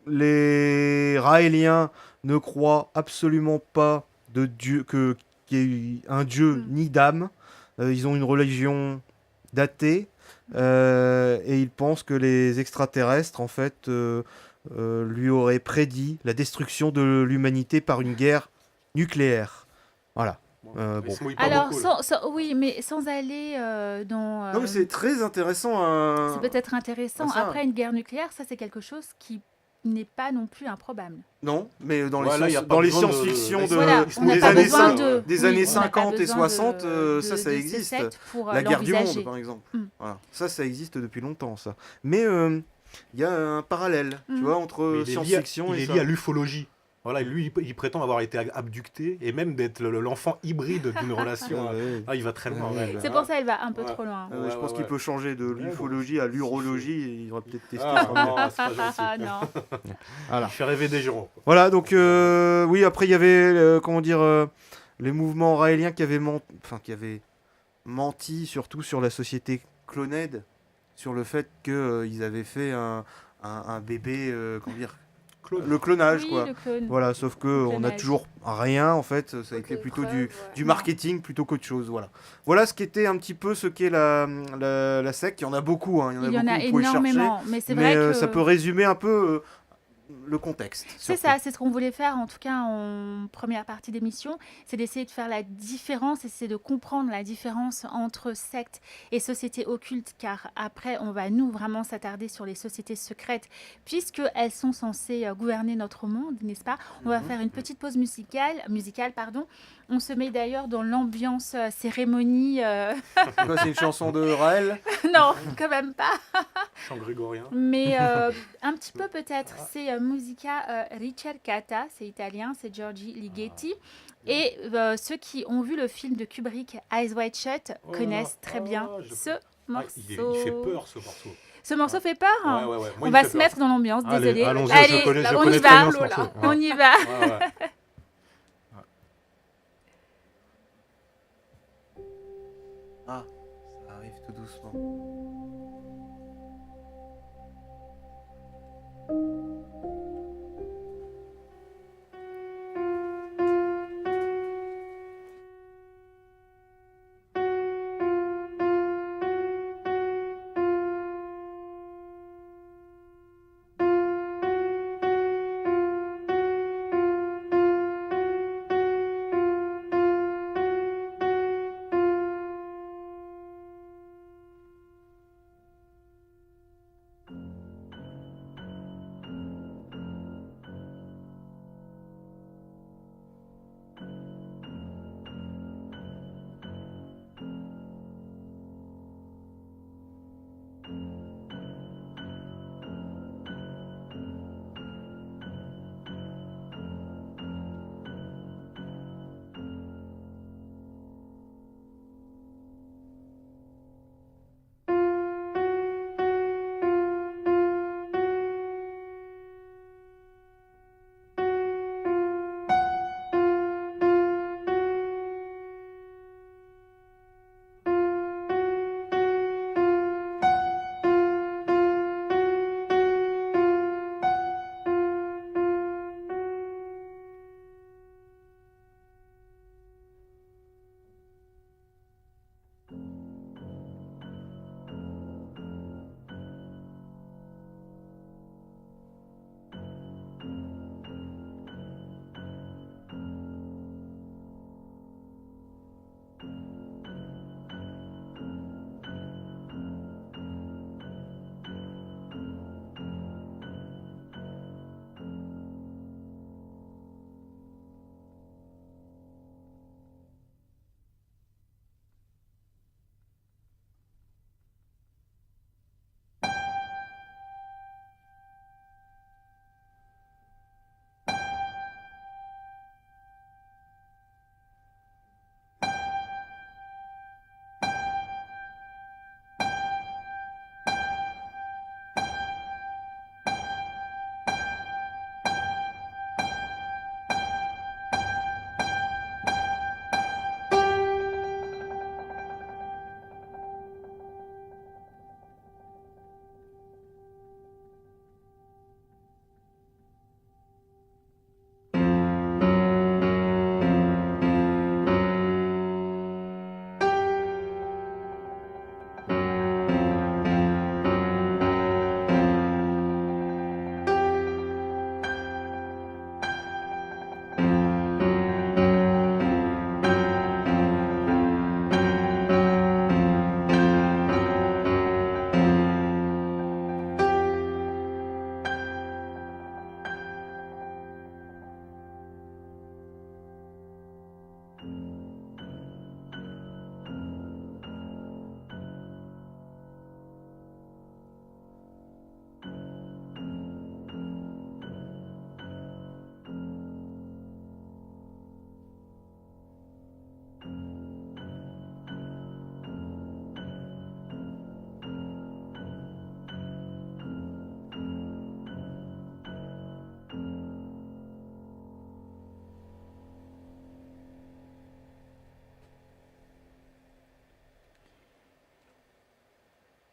Les Raéliens ne croient absolument pas de Dieu, qu'il y ait un Dieu Mm. ni d'âme. Ils ont une religion d'athée. Et ils pensent que les extraterrestres, en fait, lui auraient prédit la destruction de l'humanité par une guerre nucléaire. Voilà. Il bon. se mouille pas Alors, beaucoup, là. oui, mais sans aller dans. Non, mais c'est très intéressant. C'est peut-être intéressant. ça. Après, une guerre nucléaire, ça, c'est quelque chose qui n'est pas non plus improbable. Non, mais dans Ouais, là, les, y a pas dans les besoin de- science-fiction de, Voilà, on n'a des pas années, besoin cin- de. des oui, années on n'a pas 50 et besoin 60, ça de ces existe. sectes pour La guerre du monde, l'envisager. par exemple. Mm. Voilà. Ça existe depuis longtemps, ça. Mais il y a un parallèle, tu Mm. vois, Mais entre il est lié à- science-fiction il et est ça. lié à l'ufologie. Voilà, lui, il prétend avoir été abducté et même d'être l'enfant hybride d'une relation. Ah, ouais. Ah, il va très loin. Ouais, ouais. ouais. C'est pour ça qu'elle va un peu Ouais. trop loin. Ouais, je pense ouais, qu'il ouais. peut changer de Ouais, l'ufologie à l'urologie et il aurait peut-être testé. Ah, ce truc. non, c'est pas gentil. Ah non. Voilà. Il fait rêver des gens. quoi. Voilà, donc oui, après il y avait comment dire les mouvements raéliens qui avaient menti surtout sur la société Cloned, sur le fait qu'ils avaient fait un bébé, comment dire, Claude. le clonage Oui, quoi. le clone. Voilà, sauf que Le on n'a clonage. toujours rien en fait, ça a été Aucune plutôt preuve, du, ouais. du marketing plutôt qu'autre chose, voilà. Voilà ce qu'était un petit peu ce qu'est la secte, il y en a beaucoup, hein, il y en a Il y en beaucoup, a vous pouvez chercher, énormément. Mais c'est mais vrai que. ça peut résumer un peu le contexte. C'est surtout. ça, c'est ce qu'on voulait faire en tout cas en première partie d'émission, c'est d'essayer de faire la différence, essayer de comprendre la différence entre sectes et sociétés occultes, car après on va nous vraiment s'attarder sur les sociétés secrètes, puisqu'elles sont censées gouverner notre monde, n'est-ce pas? On va Mhm. faire une petite pause musicale, pardon. On se met d'ailleurs dans l'ambiance cérémonie. C'est quoi, c'est une chanson de Raël? Non, quand même pas. Chant grégorien. Mais un petit peu peut-être, c'est Musica Ricercata, c'est italien, c'est Giorgi Ligeti. Et ceux qui ont vu le film de Kubrick, Eyes Wide Shut, Oh, connaissent très bien je- ce Ah, morceau. il fait peur ce morceau. Ce morceau fait peur, hein? Ouais, ouais, ouais. Moi, On il va fait se peur. mettre dans l'ambiance, Allez, désolé. allons-y, Allez, je connais on très y bien va, ce morceau. on y va. Ouais, ouais. Ah, ça arrive tout doucement.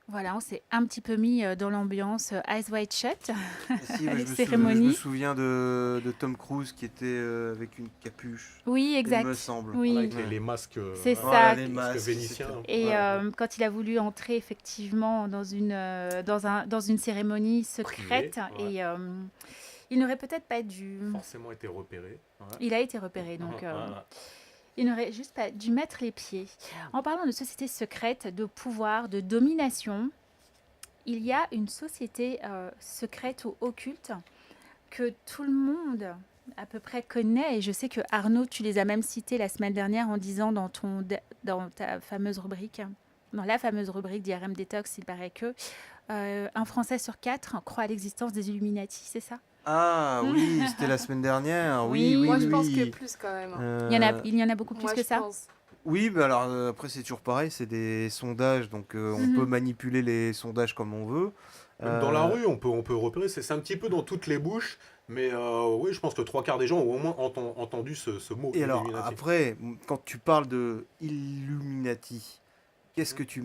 Voilà, on s'est un petit peu mis dans l'ambiance Eyes Wide Shut, Si, avec je me cérémonie. souviens de Tom Cruise qui était avec une capuche, Oui, il me exact. semble. Voilà, Oui, avec Ouais. les masques, c'est Voilà, ça. les masques masques, vénitiens. etc. Et Ouais. quand il a voulu entrer effectivement dans une cérémonie secrète, Privée, ouais. et il n'aurait peut-être pas dû. Forcément été repéré. Ouais. Il a été repéré, donc il n'aurait juste pas dû mettre les pieds. En parlant de société secrète, de pouvoir, de domination, il y a une société secrète ou occulte que tout le monde à peu près connaît. Et je sais que Arnaud, tu les as même cités la semaine dernière en disant dans ta fameuse rubrique, dans la fameuse rubrique d'IRM Detox, il paraît que un Français sur 4 croit à l'existence des Illuminati, c'est ça? Ah oui, c'était la semaine dernière. Oui, Oui. oui, Moi, oui, je pense que oui. plus quand même. Il y en a beaucoup plus Moi, que je ça. pense. Oui, mais alors après c'est toujours pareil, c'est des sondages, donc on peut manipuler les sondages comme on veut. Même dans la rue, on peut repérer. C'est un petit peu dans toutes les bouches. Mais oui, je pense que trois quarts des gens ont au moins entendu ce mot Et alors Illuminati. après, quand tu parles de Illuminati, qu'est-ce que tu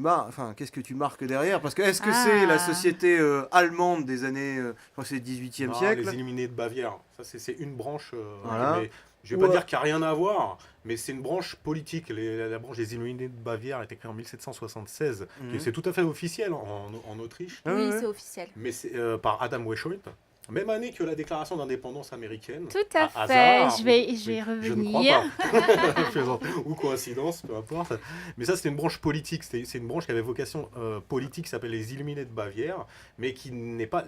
marques derrière? Parce que est-ce que c'est la société allemande des années, je crois que c'est le 18e Non, siècle? les Illuminés de Bavière, ça c'est une branche, Voilà. mais je vais pas Ouais. dire qu'il n'y a rien à voir, mais c'est une branche politique. La branche des Illuminés de Bavière a été créée en 1776, Mhm. c'est tout à fait officiel en Autriche, Ah Oui, ouais. c'est officiel. mais c'est par Adam Weishaupt. Même année que la déclaration d'indépendance américaine. Tout à fait, Hasard, je vais oui, je ne crois revenir. pas. Plaisante. Ou coïncidence, peu importe. Mais ça, c'était une branche politique. C'est une branche qui avait vocation politique, qui s'appelle les Illuminés de Bavière, mais qui n'est pas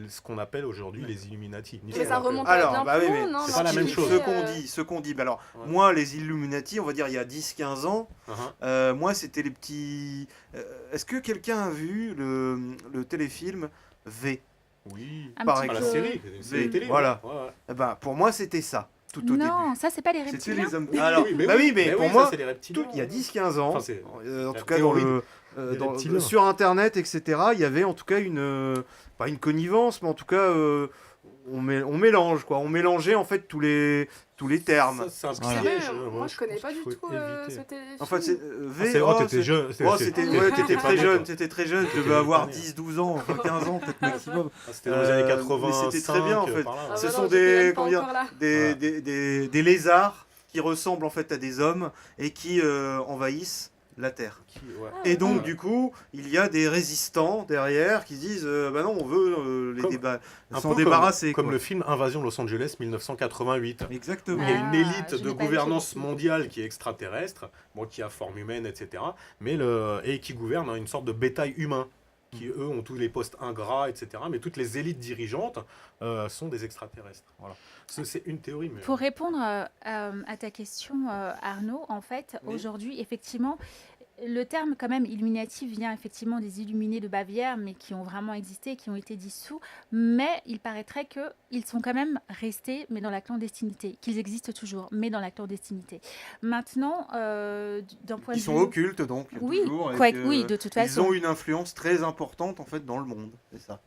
ce qu'on appelle aujourd'hui les Illuminati. Ni Mais ce ça qu'on appelle- remonte à Alors, bien bah plus oui, loin, mais non? c'est pas la même l'Antiquité, chose. Ce qu'on dit. Bah alors, Ouais. moi, les Illuminati, on va dire il y a 10-15 ans, Uh-huh. moi, c'était les petits. Est-ce que quelqu'un a vu le téléfilm V? Oui. Un Par petit Ah, la peu. série, c'est une série télé. Voilà. Ouais, ouais. Eh ben, pour moi, c'était ça, tout au début. Non, ça c'est pas les C'était reptiliens. les hommes. Oui, Alors, oui, mais bah oui, mais pour ça, moi, c'est les reptiliens. il y a 10-15 ans, Enfin, c'est en la tout cas dans théorie des reptiliens. sur Internet, etc., il y avait en tout cas pas une connivence, mais en tout cas, on mélange, quoi. On mélangeait en fait tous les termes. Ça, c'est un Voilà. piège. Moi, je connais pense pas qu'il du faut tout éviter. ce téléfilm. En fait, c'est Ah, V. c'est vrai, oh, t'étais c'est- jeune. oh, t'étais très pas jeune, toi. t'étais très jeune, tu T'étais devais avoir dernier. 10-12 ans, enfin 15 ans peut-être maximum. Ah, c'était dans les années mais 80. c'était très bien, en fait. Ah Ce bah sont non, des- j'étais même pas comment dire, encore là. Des lézards qui ressemblent en fait à des hommes et qui envahissent la Terre. Ah, Et donc Ouais. du coup, il y a des résistants derrière qui disent bah non, on veut Comme- s'en débarrasser. Comme quoi. le film Invasion Los Angeles 1988. Exactement. Il y a une Ah, élite je de n'ai pas vu gouvernance celui-ci. mondiale qui est extraterrestre, qui a forme humaine, etc. Et qui gouverne une sorte de bétail humain, qui eux ont tous les postes ingrats, etc. Mais toutes les élites dirigeantes sont des extraterrestres. Voilà. C'est une théorie. Mais... Pour répondre à ta question, Arnaud, en fait, Oui. aujourd'hui, effectivement, le terme quand même Illuminati vient effectivement des Illuminés de Bavière, mais qui ont vraiment existé, qui ont été dissous. Mais il paraîtrait qu'ils sont quand même restés, mais dans la clandestinité, qu'ils existent toujours, mais dans la clandestinité. Maintenant, d'un point de Ils sont vue... occultes donc. Oui, toujours, et quoi, que, oui, de toute Ils façon. ont une influence très importante en fait dans le monde, c'est ça.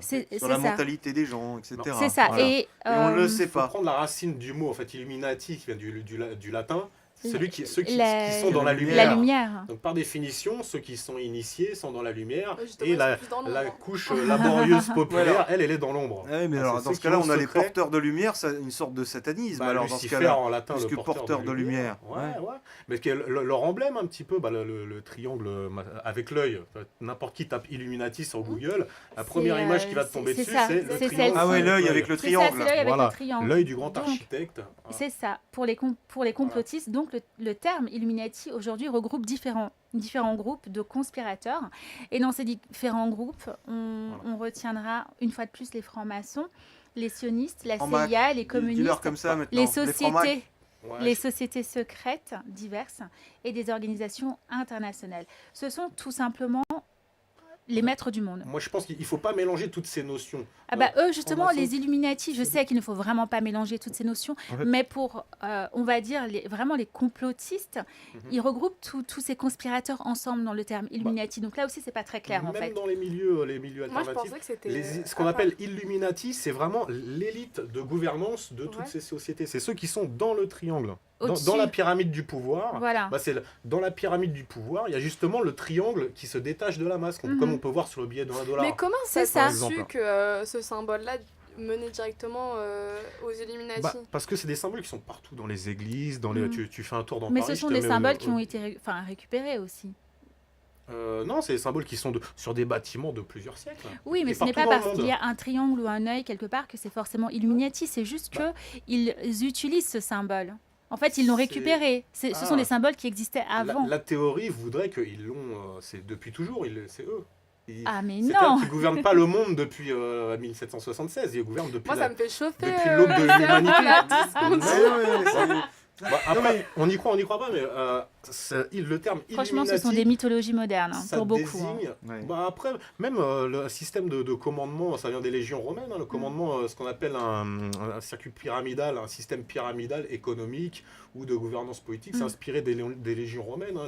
C'est Sur la ça. mentalité des gens, etc. C'est ça. Voilà. Et, Et on ne le euh, sait Il faut pas. prendre la racine du mot, en fait, Illuminati, qui vient du latin. Ceux qui la- sont dans la la lumière. la lumière. Donc par définition, ceux qui sont initiés sont dans la lumière Justement, et ils la, sont plus dans l'ombre. la couche laborieuse populaire, Voilà. elle est dans l'ombre. Ah oui, mais Ah, alors c'est dans ceux ce qui cas-là, ont on a les secret. porteurs de lumière, ça, une sorte de satanisme. Bah, alors dans ce Lucifer cas-là, en latin, plus le que porteur de lumière. Ouais, Ouais. ouais. Mais leur emblème un petit peu, le triangle avec l'œil. N'importe qui tape Illuminati sur Google, la première image qui va te tomber c'est dessus, ça, c'est le c'est triangle. celle-ci. Ah ouais, l'œil avec le C'est ça, triangle. c'est l'œil avec Voilà. le triangle. L'œil du grand Donc, architecte. C'est ça. Pour les complotistes, donc le terme Illuminati aujourd'hui regroupe différents groupes de conspirateurs. Et dans ces différents groupes, on retiendra une fois de plus les francs-maçons, les sionistes, la Francs-macs. CIA, les Dis-leur communistes, comme ça maintenant. les francs-macs. sociétés, Ouais, les sociétés secrètes diverses et des organisations internationales. Ce sont tout simplement les maîtres du monde. Moi, je pense qu'il ne faut pas mélanger toutes ces notions. Ah bah eux justement francs-maçons, les Illuminati, je sais qu'il ne faut vraiment pas mélanger toutes ces notions, En fait- mais pour on va dire vraiment les complotistes, Mhm. ils regroupent tous ces conspirateurs ensemble dans le terme Illuminati. Donc là aussi c'est pas très clair en Même fait. dans les milieux Moi, je alternatifs. pensais que c'était. Ce qu'on appelle Illuminati, c'est vraiment l'élite de gouvernance de toutes Ouais. ces sociétés. C'est ceux qui sont dans le triangle, Au-dessus. dans la pyramide du pouvoir. Voilà. Bah, dans la pyramide du pouvoir, il y a justement le triangle qui se détache de la masse, Mhm. comme on peut voir sur le billet de $1. Mais comment C'est ça ça. s'est su Exemple. que ce symbole-là menait directement aux Illuminati? Bah, parce que c'est des symboles qui sont partout dans les églises, Mhm. tu fais un tour dans Mais Paris. ce je sont te des mets symboles qui ont été récupérés aussi. Non, c'est des symboles qui sont sur des bâtiments de plusieurs siècles. Oui, mais Et ce n'est partout pas dans le parce qu'il monde. y a un triangle ou un œil quelque part que c'est forcément Illuminati. C'est juste Bah. que ils utilisent ce symbole. En fait, ils l'ont C'est- récupéré. Ce Ah. sont des symboles qui existaient avant. La théorie voudrait qu'ils l'ont, c'est depuis toujours, c'est eux. Ah mais C'est non. eux qui gouvernent pas le monde depuis 1776, ils gouvernent depuis Moi, ça me fait chauffer. depuis l'aube de l'humanité. là, tout ce qu'on Ouais, dit. ouais, c'est- Bah, après, on y croit pas, mais le terme Franchement, ce Illuminati, sont des mythologies modernes hein, ça pour beaucoup. hein. désigne. Ouais. Bah, après, même le système de commandement, ça vient des légions romaines. Le commandement, ce qu'on appelle un circuit pyramidal, un système pyramidal économique ou de gouvernance politique, c'est inspiré des légions romaines.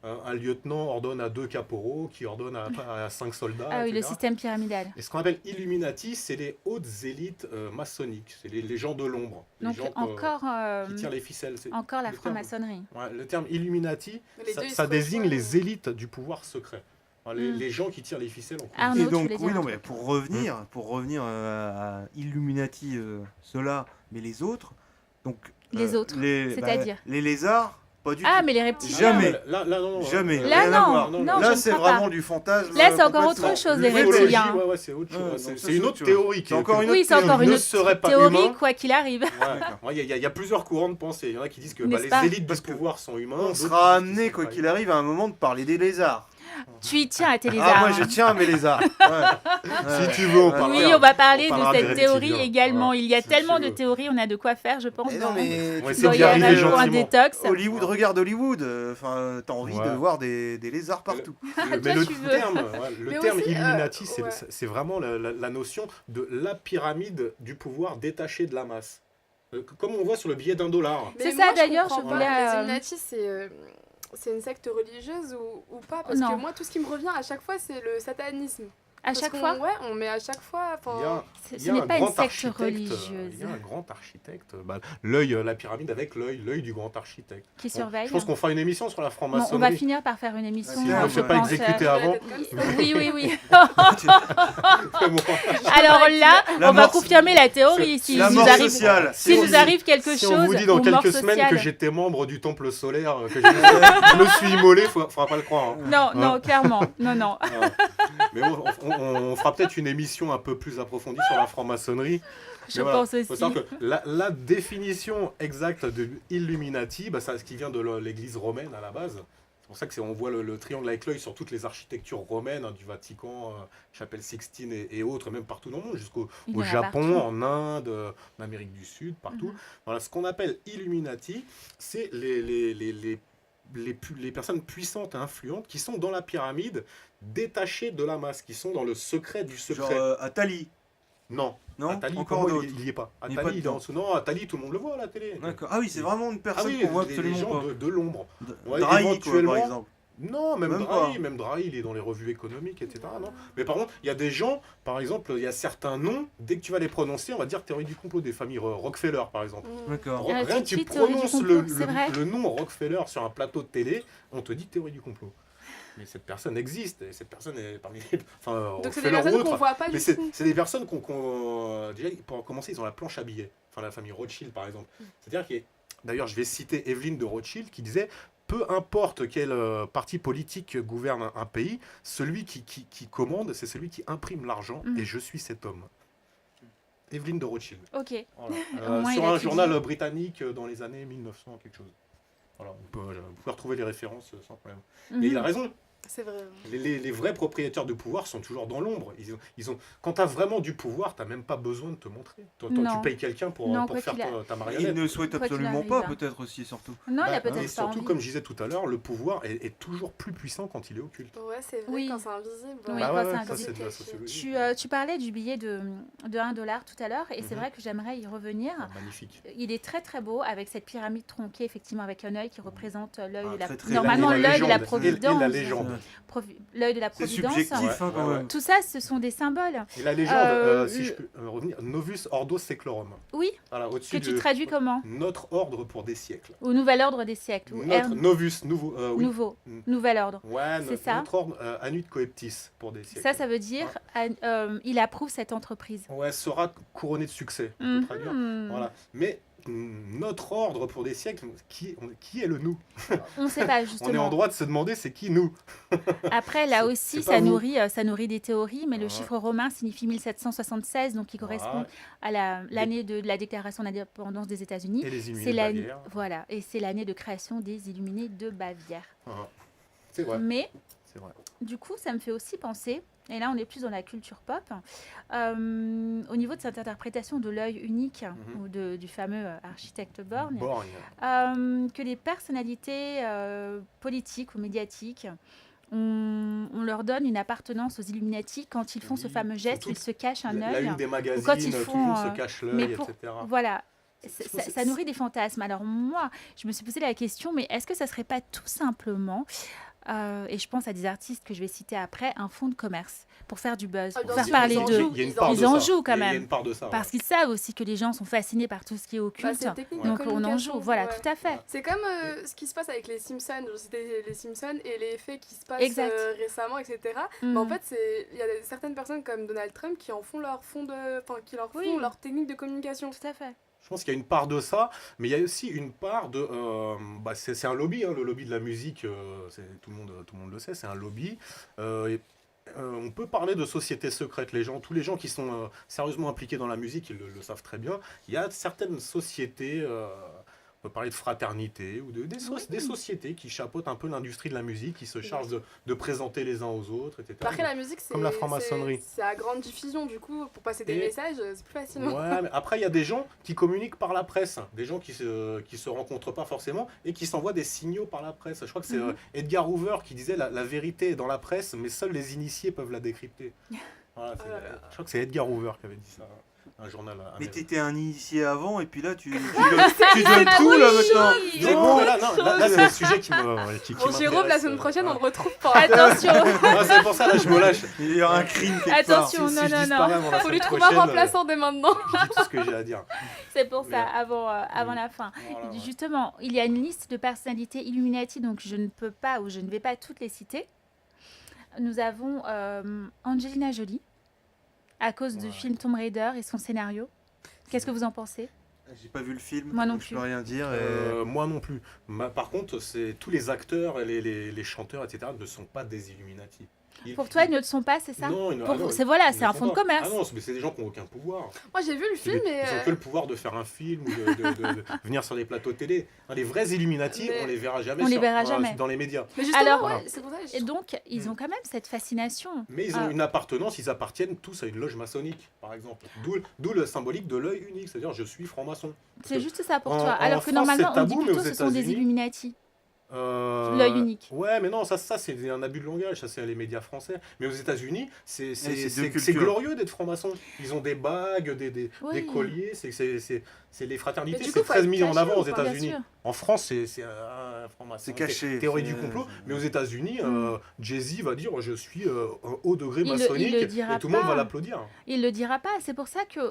Un lieutenant ordonne à 2 caporaux, qui ordonnent à 5 soldats. Ah oui, le etc. système pyramidal. Et ce qu'on appelle Illuminati, c'est les hautes élites maçonniques, c'est les gens de l'ombre, les Donc gens encore, qui tirent les ficelles. ficelles. Encore la le terme- franc-maçonnerie. Ouais, le terme Illuminati, Mais les deux, ils ça se désigne rejoignent. les élites du pouvoir secret. Enfin, Mm. les gens qui tirent les ficelles en Arnaud, Et tu donc, voulais dire oui, un non, truc. mais pour revenir à Illuminati, ceux-là, mais les autres, donc... Les autres, c'est-à-dire les lézards, pas du Ah, tout. mais les reptiliens. Jamais. Là, non. Jamais. Là, rien à non, voir. non, je Là, ne c'est crois pas. vraiment du fantasme. Là, c'est encore complètement. autre chose, les L'ufologie, reptiliens. ouais, c'est autre chose. Ouais, C'est donc ça, c'est une c'est autre autre chose. théorie. C'est encore une Oui, autre c'est encore Il une ne serait autre pas théorie, humain. quoi qu'il arrive. Il y a plusieurs courants de pensée. Il y en a qui disent que N'est-ce les pas élites Parce du que pouvoir sont humains. On d'autres sera disent qu'ils amené, sont quoi pas qu'il humains. arrive, à un moment de parler des lézards. Tu y tiens à tes Ah, lézards. moi, je hein. tiens à mes lézards. Ouais. Si tu veux, on Ouais. parlera. Oui, on va parler on de parlera cette des théorie reptiliens. également. Voilà, Il y a si tellement tu de veux. théories, on a de quoi faire, je pense. Mais non, mais On va tu essayer dois d'y y arriver aller pour un gentiment. détox. Hollywood, regarde Hollywood. Enfin, t'as envie Ouais. de voir des lézards partout. Mais Toi, le tu veux. terme, Mais terme aussi, Illuminati, ouais. c'est vraiment la notion de la pyramide du pouvoir détachée de la masse. Comme on voit sur le billet $1. Mais C'est moi, ça, d'ailleurs, comprends je pas. voulais, Les Illuminati, c'est une secte religieuse ou pas? Parce Non. que moi, tout ce qui me revient à chaque fois, c'est le satanisme. À Parce chaque qu'on- fois, Ouais, on met à chaque fois. Il y a, ce il y a n'est un pas une grand secte architecte, religieuse il y a un grand architecte, l'œil, la pyramide avec l'œil du grand architecte. qui Bon, surveille. je pense qu'on fera une émission sur la Bon, franc-maçonnerie. on va finir par faire une émission. Ah, sinon, on je peut pas pense, exécuter avant. Oui, oui, oui. Mais bon, Alors là, La on va mort- confirmer la théorie. Si La nous mort arrive, sociale. si Si nous on- arrive quelque si chose, on vous dit dans ou mort quelques semaines sociale. que j'étais membre du temple solaire, que je me suis immolé, faudra pas le croire. hein. Non, non, clairement, non, non. Mais bon, on fera peut-être une émission un peu plus approfondie sur la franc-maçonnerie. Je Mais voilà, pense faut aussi. savoir que la définition exacte de Illuminati, c'est ce qui vient de l'église romaine à la base. C'est pour ça qu'on voit le triangle avec l'œil sur toutes les architectures romaines, du Vatican, Chapelle Sixtine et autres, même partout dans le monde, jusqu'au Il y au en a Japon, partout. en Inde, en Amérique du Sud, partout. Voilà, ce qu'on appelle Illuminati, c'est les personnes puissantes et influentes qui sont dans la pyramide, détachées de la masse, qui sont dans le secret du Genre secret. Atali. Non, Non, Attali, encore pour moi, d'autres. il y est pas. Il y est pas Attali, il est dedans. en dessous. Non, Attali, tout le monde le voit à la télé. D'accord. Ah oui, c'est vraiment une Ah personne oui, qu'on voit les absolument gens pas. de l'ombre. Ouais, Drahi, quoi, éventuellement. par exemple. Non, même Même Drahi, pas. même Drahi, il est dans les revues économiques, etc. Non. Mais par contre, il y a des gens, par exemple, il y a certains noms, dès que tu vas les prononcer, on va dire théorie du complot, des familles Rockefeller, par exemple. D'accord. Ah, Rien tout que de tu suite, théorie du prononces complot, c'est vrai. le nom Rockefeller sur un plateau de télé, on te dit théorie du complot. Mais cette personne existe, et cette personne est parmi les... Enfin, Donc c'est des Rockefeller ou personnes qu'on autre. voit pas Mais du tout. c'est des personnes déjà, pour commencer, ils ont la planche à billets. Enfin, la famille Rothschild, par exemple. C'est-à-dire que, d'ailleurs, je vais citer Evelyne de Rothschild qui disait peu importe quel parti politique gouverne un pays, celui qui commande, c'est celui qui imprime l'argent, Mm. et je suis cet homme. Evelyne de Rothschild. Ok. Voilà. Au moins, il Sur a un tout journal dit. britannique dans les années 1900, quelque chose. Voilà, vous pouvez retrouver les références sans problème. Mhm. Et il a raison. C'est vrai. Les vrais propriétaires de pouvoir sont toujours dans l'ombre. Quand tu as vraiment du pouvoir, tu n'as même pas besoin de te montrer. Toi, Non. tu payes quelqu'un pour Non, pour quoi faire qu'il a- ta Il marionnette. ne souhaite Quoi qu'il absolument arrive, pas, hein. peut-être aussi, surtout. Non, il a Et peut-être pas surtout, envie. comme je disais tout à l'heure, le pouvoir est toujours plus puissant quand il est occulte. Ouais, c'est vrai, Oui. quand c'est invisible. Oui, Bah quand ouais, c'est ça invisible. c'est de la sociologie. Tu parlais du billet de $1 tout à l'heure, et c'est Mhm. vrai que j'aimerais y revenir. Ah, magnifique. Il est très très beau avec cette pyramide tronquée, effectivement, avec un œil qui représente l'œil Ah, de la... très, très Normalement, Et la l'œil de la légende. providence. Et la légende. L'œil de la C'est providence. subjectif, Ouais, hein, quand ouais, même. Tout ça, ce sont des symboles. Et la légende, si le- je peux revenir, Novus Ordo Seclorum. Oui, Voilà, que au-dessus tu de traduis comment? notre ordre pour des siècles. Au nouvel ordre des siècles. Ou Notre ère- Novus, nouveau. Oui. nouveau. Mm. Nouvel ordre. Ouais, C'est ça. notre ordre, Annuit Coeptis pour des siècles. Ça veut dire il approuve cette entreprise. Ouais, sera couronné de succès, on peut Mhm. traduire. Voilà. Mais notre ordre pour des siècles, qui est le nous? On ne sait pas, On est en justement. droit de se demander c'est qui nous? Après, là C'est- aussi, c'est pas vous. ça nourrit des théories, mais le Ouais. chiffre romain signifie 1776, donc qui correspond Voilà. à l'année de la déclaration d'indépendance des États-Unis. Et les C'est Illuminés de l'année, Bavière. voilà, et c'est l'année de création des Illuminés de Bavière. Voilà. C'est vrai, Mais c'est vrai. du coup, ça me fait aussi penser, et là on est plus dans la culture pop, au niveau de cette interprétation de l'œil unique Mhm. ou du fameux architecte Borgne, Borgne. que les personnalités politiques ou médiatiques, on leur donne une appartenance aux Illuminati quand ils font ce Oui, fameux geste où surtout ils se cachent un La œil. une des magazines, quand ils tout le font, monde se cache mais l'œil, pour- etc. Voilà. C'est- Ça nourrit des fantasmes. Alors moi, je me suis posé la question, mais est-ce que ça serait pas tout simplement et je pense à des artistes que je vais citer après, un fonds de commerce pour faire du buzz, Ah, pour bien faire sûr, parler ils en d'eux. jouent. Il y a une part Ils de en ça. jouent quand Il y a même. une part de ça. Parce qu'ils savent aussi que les gens sont fascinés par tout ce qui est Bah, occulte. c'est une technique Ouais. de Donc on en communication. joue, voilà, Ouais. tout à fait. Ouais. C'est comme ce qui se passe avec les Simpsons. C'était les Simpsons et les faits qui se passent Exact. récemment, etc. Mm. Mais en fait, il y a certaines personnes comme Donald Trump qui en font leur qui leur font Oui. leur technique de communication. Tout à fait. Je pense qu'il y a une part de ça, mais il y a aussi une part de... c'est un lobby, hein, le lobby de la musique, tout le monde le sait, c'est un lobby. On peut parler de sociétés secrètes, tous les gens qui sont sérieusement impliqués dans la musique, ils le savent très bien. Il y a certaines sociétés, on peut parler de fraternité, ou des sociétés qui chapeautent un peu l'industrie de la musique, qui se chargent de présenter les uns aux autres, etc. Après, la musique, c'est Comme la franc-maçonnerie. c'est à grande diffusion, du coup, pour passer des Et- messages, c'est plus facile. Ouais, mais après, il y a des gens qui communiquent par la presse, des gens qui se rencontrent pas forcément et qui s'envoient des signaux par la presse. Je crois que c'est Edgar Hoover qui disait la vérité est dans la presse, mais seuls les initiés peuvent la décrypter. Voilà, Oh là là. je crois que c'est Edgar Hoover qui avait dit ça, un journal Mais américain. t'étais un initié avant et puis là tu donnes tout là maintenant. C'est bon, là, c'est le sujet qui me qui Bon, Jérôme, la m'intéresse. semaine prochaine, on le retrouve pas. Attention, Ah, c'est pour ça, là, je me lâche. Il y aura un crime quelque attention, Si non, je non, disparais non. avant la Faut lui semaine trouver un prochaine, remplaçant dès maintenant. je dis tout ce que j'ai à dire. C'est pour ça, Mais- avant la fin. Voilà, ouais. Justement, il y a une liste de personnalités Illuminati, donc je ne peux pas ou je ne vais pas toutes les citer. Nous avons Angelina Jolie, à cause du Ouais. film Tomb Raider et son scénario. Qu'est-ce que vous en pensez? J'ai pas vu le film, Moi non donc je plus. peux rien dire. Moi non plus. Par contre, tous les acteurs, les chanteurs, etc., ne sont pas des Illuminati. Pour toi, ils ne le sont pas, c'est ça? Non, Pour vous, c'est voilà, c'est un fonds de commerce. Ah non, mais c'est des gens qui n'ont aucun pouvoir. Moi, j'ai vu le film, mais. Ils ont que le pouvoir de faire un film ou de venir sur des plateaux télé. Hein, les vrais Illuminati, Mais- on les verra jamais, On les verra jamais. dans les médias. Mais justement, Alors- ouais, c'est pour ça que je Et donc, ils ont quand même cette fascination. Mais ils ont une appartenance, ils appartiennent tous à une loge maçonnique, par exemple. D'où le symbolique de l'œil unique, c'est-à-dire je suis franc-maçon. C'est juste ça pour en- toi. en Alors que France, normalement, c'est on dit tabou, mais plutôt aux ce sont des États-Unis- Illuminati. L'œil unique. Ouais, mais non, ça c'est un abus de langage, ça c'est les médias français. Mais aux États-Unis, c'est deux c'est cultures. glorieux d'être franc-maçon. Ils ont des bagues, des Oui. colliers, c'est les fraternités, Mais du c'est coup, faut très être mis en caché avant ou aux pas, Bien États-Unis. sûr. En France, c'est franc-maçon. C'est caché, Théorie c'est- du complot. Mais aux Mm. États-Unis, Jay-Z va dire je suis un haut degré Il le maçonnique dira et tout le monde pas. va l'applaudir. Il le dira pas. C'est pour ça que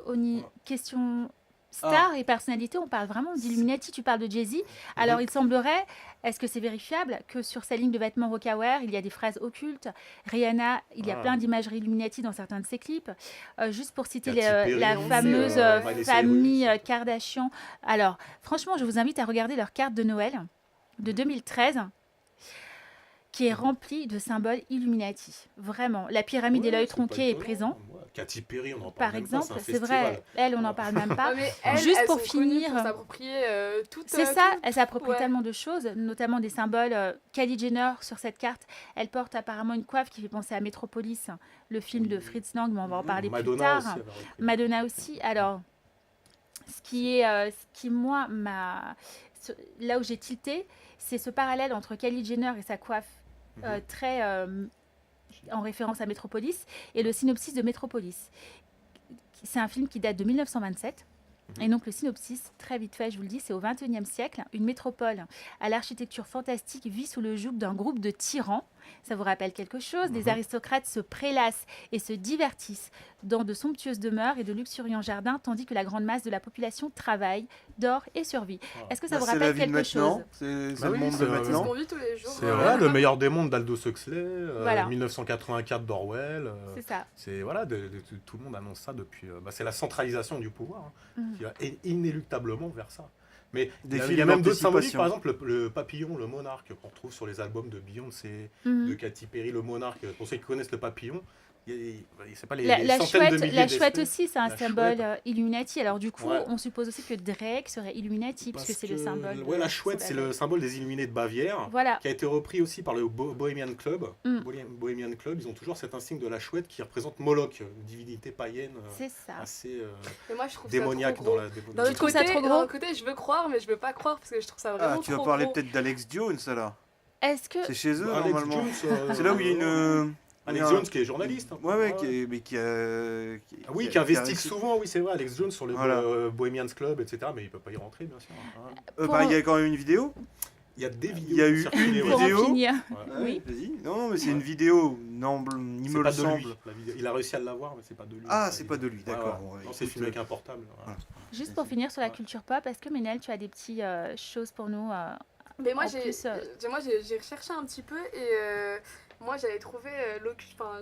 question Ah. star et personnalité, on parle vraiment d'Illuminati. Tu parles de Jay-Z. Alors, il semblerait, est-ce que c'est vérifiable, que sur sa ligne de vêtements Rocawear, il y a des phrases occultes. Rihanna, il y a Ah. plein d'imageries Illuminati dans certains de ses clips. Juste pour citer Katy Perry la aussi, fameuse Miley famille Cyrus. Kardashian. Alors, franchement, je vous invite à regarder leur carte de Noël de 2013 qui est remplie de symboles Illuminati. Vraiment. La pyramide et Ouais, l'œil c'est tronqué pas est étonnant. présent. Ouais, Katy Perry, on en parle Par même exemple, pas, un c'est vrai. festival. Elle, on n'en parle même pas. Ouais, mais elles, Juste elles pour sont connues finir- pour s'approprier toutes. C'est ça, elle s'approprie ouais. tellement de choses, notamment des symboles. Kylie Jenner, sur cette carte, elle porte apparemment une coiffe qui fait penser à Metropolis, le film de Fritz Lang, mais on va en parler plus Madonna tard. aussi avait repris. Madonna aussi. Alors, ce qui moi, là où j'ai tilté, c'est ce parallèle entre Kylie Jenner et sa coiffe très en référence à Metropolis et le synopsis de Metropolis. C'est un film qui date de 1927. Et donc le synopsis, très vite fait, je vous le dis, c'est au XXIe siècle, une métropole à l'architecture fantastique vit sous le joug d'un groupe de tyrans. Ça vous rappelle quelque chose? Des aristocrates se prélassent et se divertissent dans de somptueuses demeures et de luxuriants jardins, tandis que la grande masse de la population travaille, dort et survit. Est-ce que ça Là, vous c'est la rappelle vie de quelque maintenant. chose? C'est Bah le oui, monde c'est de la- C'est ce maintenant. qu'on vit tous les jours. C'est vrai, le meilleur des mondes d'Aldous Huxley, Voilà. 1984 d'Orwell. C'est ça. C'est voilà, tout le monde annonce ça depuis. C'est la centralisation du pouvoir Mhm. qui va inéluctablement vers ça. Mais Des il y a films même d'autres symboliques, d'anticipation. par exemple le papillon, le monarque qu'on retrouve sur les albums de Beyoncé, Mhm. de Katy Perry, le monarque. Pour ceux qui connaissent le papillon, c'est pas les, La, les la centaines de chouette, milliers la chouette d'espèces. aussi, c'est un La symbole chouette. Illuminati. Alors du coup, Ouais. on suppose aussi que Drake serait Illuminati, Parce puisque c'est le que, symbole. Ouais, la chouette, c'est le symbole des Illuminés de Bavière. Voilà. Qui a été repris aussi par le Bohemian Club. Mm. Bohemian Club, ils ont toujours cet insigne de la chouette qui représente Moloch, une divinité païenne C'est ça. assez Mais moi, je trouve démoniaque ça dans trop la gros. démoniaque. D'un autre trouves ça côté, trop gros d'un autre côté, je veux croire, mais je veux pas croire parce que je trouve ça vraiment Ah, tu vas trop parler gros. peut-être d'Alex Jones, là. Est-ce que C'est chez eux, Alex normalement. Jones, C'est là où il y a une. Alex il y a un- Jones qui est journaliste. hein. Ouais, ouais, mais qui a. Ah oui, qui investigue réussi. souvent, oui, c'est vrai, Alex Jones sur le Voilà. Bohemian's Club, etc. Mais il peut pas y rentrer, bien sûr. hein. Pour- Bah, il y a quand même une vidéo. Il y a des vidéos Il y a qui eu circulent, une ouais. Pour en vidéo. finir. Ouais. Oui. Vas-y. Non, mais c'est une vidéo. Non, il C'est me pas le de semble. lui. La vidéo. Il a réussi à l'avoir, mais c'est pas de lui. Ah, la c'est vidéo. pas de lui, d'accord. Ouais, ouais. Ouais, Non, c'est écoute, filmé avec un portable. Voilà. Juste pour finir sur la culture pop, est-ce que Ménel, tu as des petites choses pour nous Mais moi, En plus, j'ai recherché un petit peu et moi, j'avais trouvé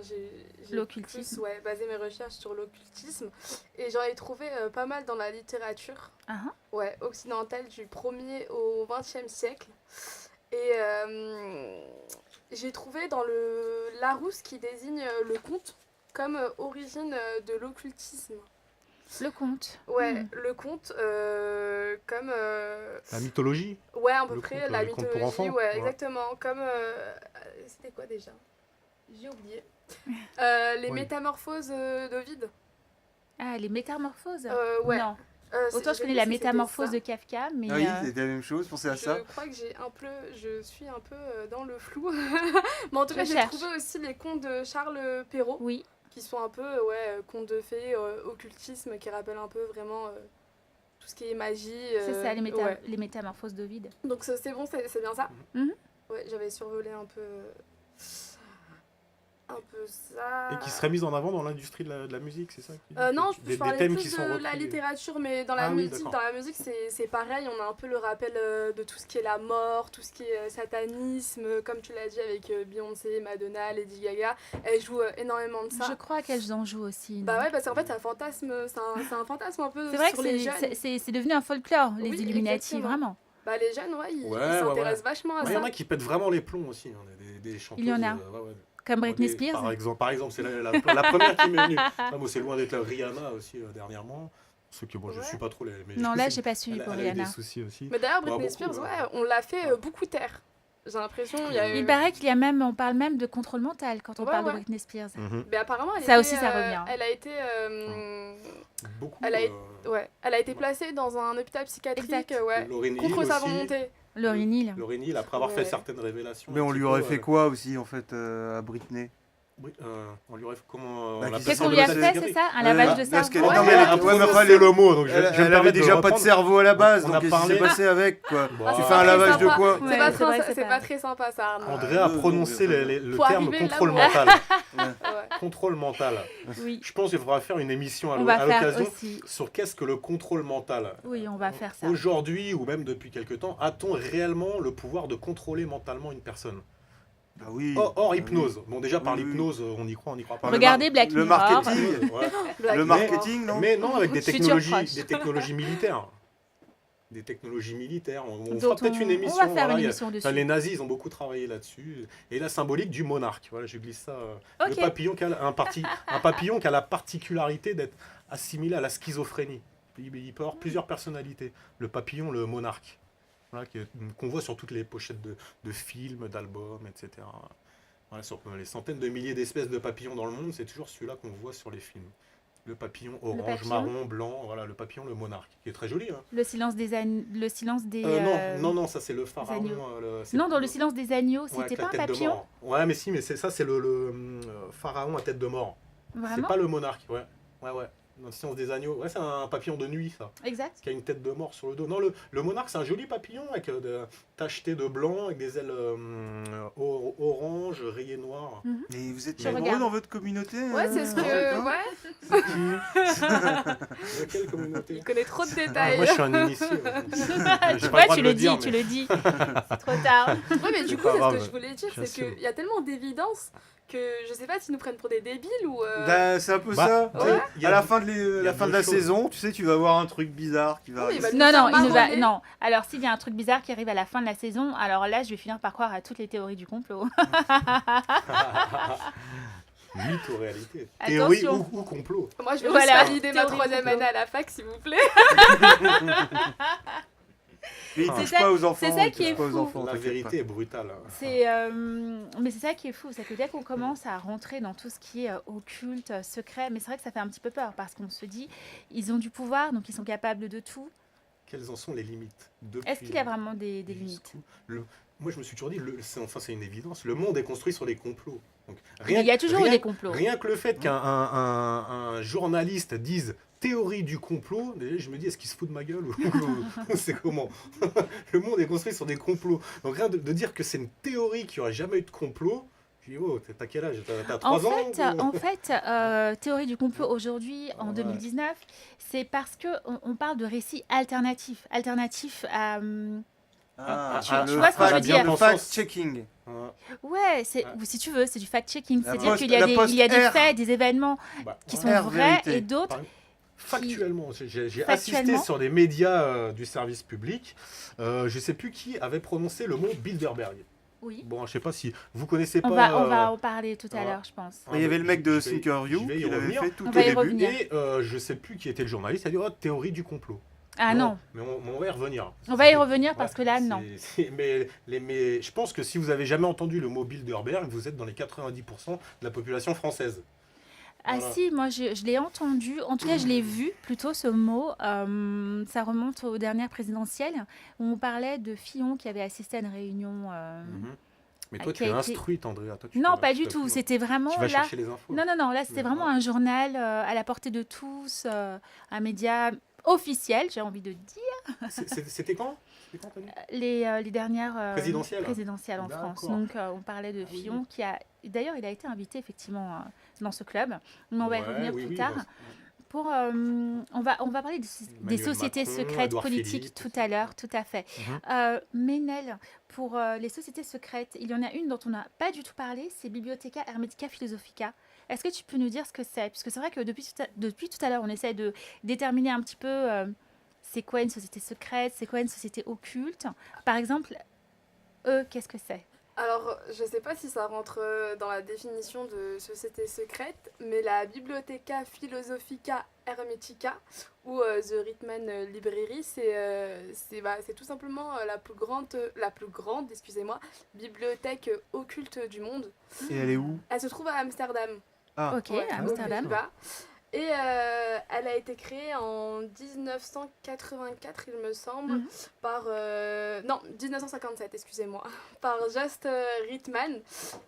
j'ai L'occultisme. plus, ouais, basé mes recherches sur l'occultisme et j'en ai trouvé pas mal dans la littérature Ah, ouais, occidentale du 1er au 20e siècle. Et j'ai trouvé dans le Larousse qui désigne le conte comme origine de l'occultisme. le conte. Ouais, le conte comme La mythologie. ouais, à peu Le près conte, la le conte pour mythologie, enfants. ouais, Ouais. exactement. Comme c'était quoi déjà? J'ai oublié. Les Oui. métamorphoses d'Ovide. Ah, les métamorphoses. Ouais. Non. C'est- Autant je sais connais plus la si c'était métamorphose ça. de Kafka, mais Ah oui, c'était la même chose, pensez à ça. Je crois que je suis un peu dans le flou. Mais en tout Je cas, j'ai cherche. trouvé aussi les contes de Charles Perrault, oui. qui sont un peu contes de fées, occultisme, qui rappellent un peu vraiment tout ce qui est magie. C'est ça, ouais. les métamorphoses d'Ovide. Donc c'est bon, c'est bien ça. Mhm. Ouais, j'avais survolé un peu ça. Et qui serait mise en avant dans l'industrie de la musique, c'est ça Non, je des parlais thèmes plus qui sont de la repris. littérature, mais dans la Ah oui, musique, d'accord. c'est pareil. On a un peu le rappel de tout ce qui est la mort, tout ce qui est satanisme, comme tu l'as dit avec Beyoncé, Madonna, Lady Gaga. Elles jouent énormément de ça. Je crois qu'elles en jouent aussi. Bah non ouais, parce qu'en fait, c'est un fantasme, c'est un fantasme un peu C'est vrai sur que les jeunes. c'est devenu un folklore, les Oui, Illuminati, exactement. vraiment. Bah les jeunes, ouais, ils Ouais, s'intéressent ouais. vachement à Il y en ça. a qui pètent vraiment les plombs aussi. On a des chanteuses. Il y en a. Ouais. Comme Britney Des- Spears. Par exemple, c'est la première qui m'est venue. Ah, bon, c'est loin d'être la Rihanna aussi dernièrement. Ce que bon, je Ouais. suis pas trop mais Non, je là, sais j'ai pas suivi pour elle a eu des Rihanna. soucis aussi. Mais d'ailleurs, Bah, Britney beaucoup, Spears, ouais. ouais, on l'a fait beaucoup taire. J'ai l'impression, il y a eu... Il paraît qu'il y a même, on parle même de contrôle mental quand on Ouais, parle ouais. de Britney Spears. Mhm. Mais apparemment, Ça aussi, ça revient. Elle a été, Beaucoup. Elle a été placée dans un hôpital psychiatrique, Exact. ouais, Lauryn Hill contre sa aussi. volonté. Lauryn Hill. Lauryn Hill, après avoir fait Ouais. certaines révélations. Mais on un lui petit aurait peu, fait quoi aussi, en fait, à Britney? on lui aurait fait comment Bah, on qui appelle Qu'est-ce ça qu'on de lui a la fait, série. c'est ça? Un lavage de parce cerveau. qu'elle- Non, non, mais mais elle elle a a prononcé prononcé le mot, donc je vais Elle me avait permettre déjà de pas de reprendre. cerveau à la base, On donc a qu'est-ce qui s'est parlé- passé avec, quoi? Bon, Tu ah, fais un très lavage de sympa. quoi? Ouais, C'est pas, c'est vrai, très- c'est c'est pas- pas très sympa, ça, Arnaud. André a non, prononcé mais- le Faut terme arriver là contrôle où- mental. Ouais. Contrôle mental. Oui, Je pense qu'il faudra faire une émission à on va faire l'occasion aussi. sur qu'est-ce que le contrôle mental. Oui, on va faire ça. Aujourd'hui, ou même depuis quelque temps, a-t-on réellement le pouvoir de contrôler mentalement une personne Ah oui. hors Ah hypnose. Bon, déjà, par Oui, oui. l'hypnose, on y croit pas. Regardez Black le Mirror. marketing. Ouais. Black Le Mirror. marketing, non? Mais non, avec des Futur technologies, proche. des technologies militaires. Des technologies militaires. On Dont fera peut-être une émission. On va faire voilà, une il y a- émission dessus. enfin, les nazis, ils ont beaucoup travaillé là-dessus. Et la symbolique du monarque. Voilà, je glisse ça. Le Ok. papillon qui a un papillon qui a la particularité d'être assimilé à la schizophrénie. Il peut avoir plusieurs personnalités. Le papillon, le monarque. Voilà, qu'on voit sur toutes les pochettes de films, d'albums, etc. Voilà, sur les centaines de milliers d'espèces de papillons dans le monde, c'est toujours celui-là qu'on voit sur les films. Le papillon orange, papillon. marron, blanc, voilà, le papillon, le monarque, qui est très joli. Hein. Le silence des Non, ça c'est le pharaon. agneaux. C'est Non, dans le silence des agneaux, ouais, c'était avec pas la un tête de papillon. mort. Ouais, mais si, mais ça c'est le pharaon à tête de mort. C'est Vraiment? pas le monarque, ouais. Dans le silence des agneaux, ouais, c'est un papillon de nuit, ça, Exact. qui a une tête de mort sur le dos. Non, le monarque, c'est un joli papillon avec tacheté de blanc, avec des ailes orange, rayées noires. Mais vous êtes Je nombreux regarde. dans votre communauté? Ouais, c'est ce non, que... pas Ouais, De quelle communauté? il connaît trop de Ah, détails. moi, je suis un initié. Ouais. Tu J'ai pas vois, le droit tu de le dire, dis, tu mais- le dis. C'est trop tard. Ouais, mais du C'est coup, pas c'est ce grave. que je voulais dire, c'est J'assume. qu'il y a tellement d'évidence que je sais pas s'ils nous prennent pour des débiles ou... Bah, c'est un peu Bah, ça. tu sais, il y a À la deux- fin de, il y a la, fin de deux la choses. saison, tu sais, tu vas voir un truc bizarre qui va Oui, arriver. bah, Non, non, nous faire il ne va. marronner. Non. Alors, s'il y a un truc bizarre qui arrive à la fin de la saison, alors là, je vais finir par croire à toutes les théories du complot. Mythe ou réalité. Théorie Attention. ou complot. Moi, je vais Voilà, juste valider ma théorie 3e complot. année à la fac, s'il vous plaît. Mais il C'est touche ça- pas aux enfants. c'est ça il qui touche est pas aux fou. enfants, La t'inquiète vérité est brutale. hein. Mais c'est ça qui est fou, c'est que dès qu'on commence à rentrer dans tout ce qui est occulte, secret, mais c'est vrai que ça fait un petit peu peur parce qu'on se dit, ils ont du pouvoir, donc ils sont capables de tout. Quelles en sont les limites depuis Est-ce qu'il y a vraiment des limites? jusqu'où Moi, je me suis toujours dit, c'est une évidence, le monde est construit sur des complots. Donc, Il y a toujours des complots. Rien que le fait qu'un un journaliste dise théorie du complot, déjà, je me dis, est-ce qu'il se fout de ma gueule ou c'est comment? Le monde est construit sur des complots. Donc rien de dire que c'est une théorie qu'il n'y aurait jamais eu de complot. Je dis, oh, t'as quel âge? T'as En 3 ans? fait, théorie du complot aujourd'hui, en Ouais. 2019, c'est parce que on parle de récits alternatifs. Alternatifs à... Ah, tu le vois ce que je veux fact- dire? le fact-checking. Ouais. Ouais, Ouais. si tu veux, c'est du fact-checking. La C'est-à-dire poste- qu'il y a la des, poste il y a des R. faits, des événements Bah, qui ouais. sont R vrais vérité. et d'autres... Factuellement, j'ai Factuellement. assisté sur des médias du service public. Je sais plus qui avait prononcé le mot Bilderberg. Oui. Bon, je sais pas si vous connaissez On pas. va en parler tout à ouais. l'heure, je pense. Ah, Il y avait le mec de je vais- Thinkerview je vais y qui l'avait revenir. fait tout On au va y début. revenir. Et je sais plus qui était le journaliste. Il a dit oh, théorie du complot. Ah non, Mais on va y revenir. on va y revenir parce que là, non. Mais je pense que si vous avez jamais entendu le mot Bilderberg, vous êtes dans les 90% de la population française. Ah Voilà. si, moi je l'ai entendu, en tout cas je l'ai vu plutôt ce mot, ça remonte aux dernières présidentielles où on parlait de Fillon qui avait assisté à une réunion. Mhm. Mais toi, qui tu a es été- instruite, Andrea. Toi, Non, pas tu du t'as tout, plus- c'était vraiment Tu vas là. chercher les infos. Non, là c'était vraiment un journal à la portée de tous, un média officiel, j'ai envie de dire, C'était quand? C'était quand, t'as dit les dernières Présidentielles. en France. D'accord. Donc on parlait de Ah oui. Fillon qui a, d'ailleurs il a été invité effectivement dans ce club, mais on va y Ouais, revenir oui, plus oui, tard. bah, Pour, on va parler des Emmanuel sociétés Macron, secrètes Édouard politiques Philippe, tout à l'heure, tout à fait. Ménel, pour les sociétés secrètes, il y en a une dont on n'a pas du tout parlé, c'est Bibliotheca Hermetica Philosophica. Est-ce que tu peux nous dire ce que c'est? Puisque c'est vrai que depuis tout à l'heure, on essaie de déterminer un petit peu c'est quoi une société secrète, c'est quoi une société occulte. Par exemple, qu'est-ce que c'est? Alors, je sais pas si ça rentre dans la définition de société secrète, mais la Bibliotheca Philosophica Hermetica ou The Ritman Library, c'est tout simplement la plus grande, excusez-moi, bibliothèque occulte du monde. Et elle est où? Elle se trouve à Amsterdam. Ah, Ok, Ouais, à Amsterdam. aux Pays-Bas. Et elle a été créée en 1984, il me semble, Mhm. par... non, 1957, excusez-moi, par Just Ritman.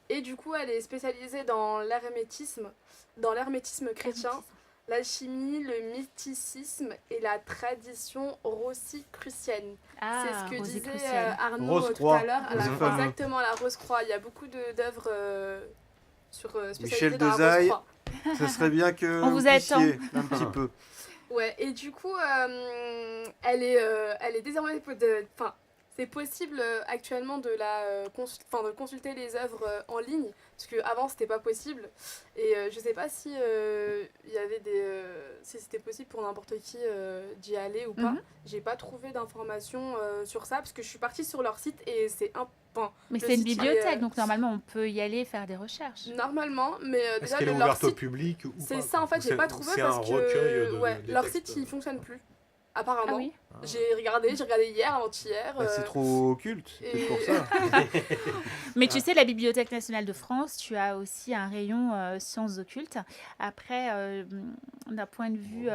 Et du coup, elle est spécialisée dans l'hermétisme chrétien, l'alchimie, le mysticisme et la tradition rosicrucienne. Ah, C'est ce que disait Rosicrucienne. Arnaud tout Rose-Croix. à l'heure. Rose-Croix. Exactement, la Rose-Croix. Il y a beaucoup d'œuvres spécialisées Michel dans la Desailles. Rose-Croix. Ça serait bien que On vous vous attend. puissiez un petit peu. Ouais, et du coup, elle est désormais... Enfin, c'est possible actuellement de de consulter les œuvres en ligne, parce qu'avant, c'était pas possible. Et je sais pas si il y avait si c'était possible pour n'importe qui d'y aller ou pas. Mhm. J'ai pas trouvé d'informations sur ça, parce que je suis partie sur leur site et c'est Mais le c'est une site, il est, bibliothèque, donc normalement on peut y aller faire des recherches. normalement, mais Est-ce déjà qu'elle est leur ouverte au site... public ou C'est pas, ça, en fait, j'ai C'est- pas trouvé c'est parce un que recueil des leur textes. site, il fonctionne plus, Ah apparemment. oui. J'ai regardé hier, avant-hier. bah, c'est trop occulte, c'est et- pour ça. Mais tu sais, la Bibliothèque nationale de France, tu as aussi un rayon sciences occultes. Après, d'un point de vue,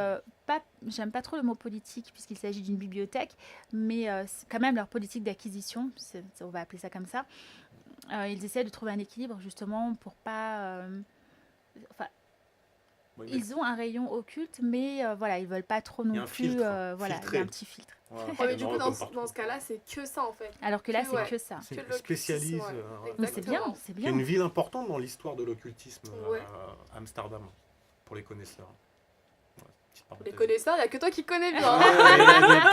j'aime pas trop le mot politique puisqu'il s'agit d'une bibliothèque, mais c'est quand même leur politique d'acquisition, on va appeler ça comme ça. Ils essaient de trouver un équilibre justement pour pas... enfin, Oui, mais- ils ont un rayon occulte, mais voilà, ils veulent pas trop y a non un plus... filtre, voilà, il y filtré. a un petit filtre. Voilà, Ouais, c'est mais du coup, marrant dans, comme partout. dans ce cas-là, c'est que ça, en fait. Alors que là, c'est Ouais. que ça. C'est que une spécialise. l'occultisme, ouais. Mais c'est bien, Exactement. c'est Il y a bien. une ville importante dans l'histoire de l'occultisme Ouais. à Amsterdam, pour les connaisseurs. Ouais, petite Pour les parenthèse. connaisseurs, il n'y a que toi qui connais bien. Ouais,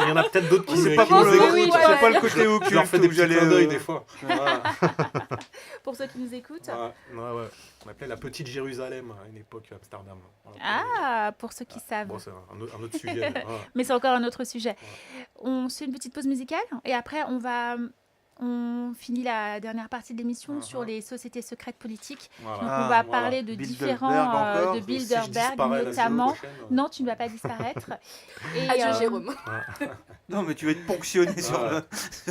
il y en a peut-être d'autres qui C'est qui pas pour nous le, écoutent. oui, c'est ouais. pas le côté Je leur occulte fais des où petits j'allais. clins d'œil des fois. Voilà. Pour ceux qui nous écoutent. Ouais. On appelait la petite Jérusalem à une époque à Amsterdam. Voilà. Ah, pour ceux qui savent. Bon, c'est un autre sujet. mais voilà. Mais c'est encore un autre sujet. On se fait une petite pause musicale et après on finit la dernière partie de l'émission sur les sociétés secrètes politiques. Voilà. Donc Ah, on va voilà. parler de Bilderberg différents encore. de Et si je Bilderberg disparais la semaine notamment. prochaine, Non, tu ne vas pas disparaître. Et, Adieu, Jérôme. Non, mais tu vas être ponctionné sur, Ouais.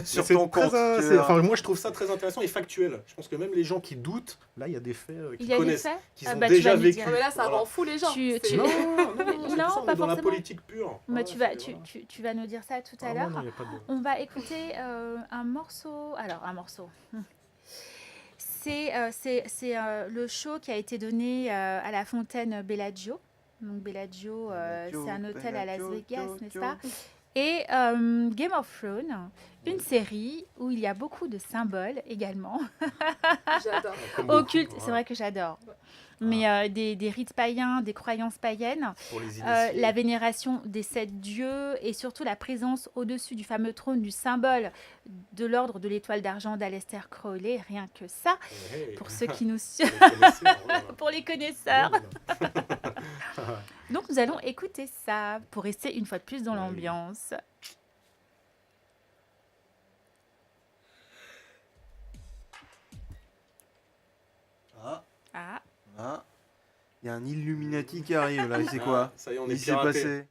sur C'est ton très compte. tu c'est- verras. enfin, moi, je trouve ça très intéressant et factuel. Je pense que même les gens qui doutent, là, il y a des faits il qu'ils y a des connaissent, faits. qu'ils Ah ont bah, tu déjà vas nous vécu. dire. Non, mais là, ça Voilà. rend fou les gens. Tu- C'est- tu- Non, Non, c'est ça, on pas est dans la forcément. politique pure. Mais Ouais, tu vas, c'est- voilà. tu vas nous dire ça tout à Ah, l'heure. non, y a pas de- On va écouter un morceau. Alors, un morceau. C'est le show qui a été donné à la fontaine Bellagio. Donc Bellagio, Bellagio, c'est un hôtel à Las Bellagio, Vegas, Gio, n'est-ce Gio. pas? Et Game of Thrones, une série où il y a beaucoup de symboles également, J'adore. Comme beaucoup, occultes, c'est voilà. vrai que j'adore. Mais des rites païens, des croyances païennes, Pour les initiés. la vénération des 7 dieux et surtout la présence au-dessus du fameux trône du symbole de l'ordre de l'étoile d'argent d'Aleister Crowley, rien que ça, Hey, pour ceux qui nous les suivent, connaisseurs, voilà. pour les connaisseurs. Voilà. Donc nous allons écouter ça pour rester une fois de plus dans Oui. l'ambiance. Ah, Ah, ah. Il y a un Illuminati qui arrive là, et c'est quoi? Ah, ça y est, on est Qu'est-ce qui s'est piraté. passé?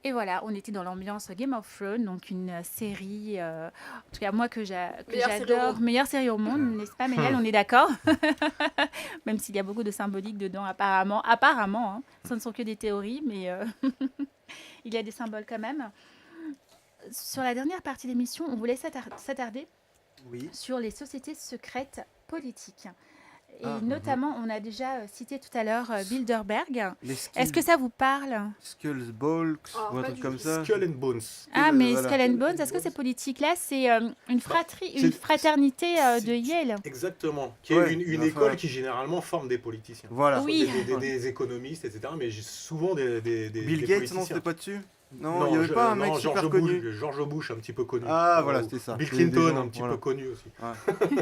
Et voilà, on était dans l'ambiance Game of Thrones, donc une série, en tout cas moi que Meilleure série au j'adore, monde. meilleure série au monde, n'est-ce pas Ménel, on est d'accord? Même s'il y a beaucoup de symbolique dedans apparemment. Apparemment, hein. Ce ne sont que des théories, mais il y a des symboles quand même. Sur la dernière partie de l'émission, on voulait s'attarder Oui. sur les sociétés secrètes politiques. Et Ah, notamment, on a déjà cité tout à l'heure Bilderberg. Les Est-ce que ça vous parle? Skulls Balls Ah, ou un pas truc du comme tout. ça? Skull and Bones. Ah, mais voilà. Skull and Bones, est-ce que c'est politique? Là, c'est une fratrie, une c'est- fraternité c'est- de Yale. Exactement. Qui est Ouais, une enfin. école qui généralement forme des politiciens. Voilà. Oui. Des économistes, etc. Mais souvent des Bill des Gates, non, politiciens. c'était pas dessus? Non, il n'y avait pas un mec non, super George connu. Bush, George Bush, un petit peu connu. Ah, Ou voilà, c'était ça. Bill C'est des Clinton, gens, un petit voilà. peu connu aussi.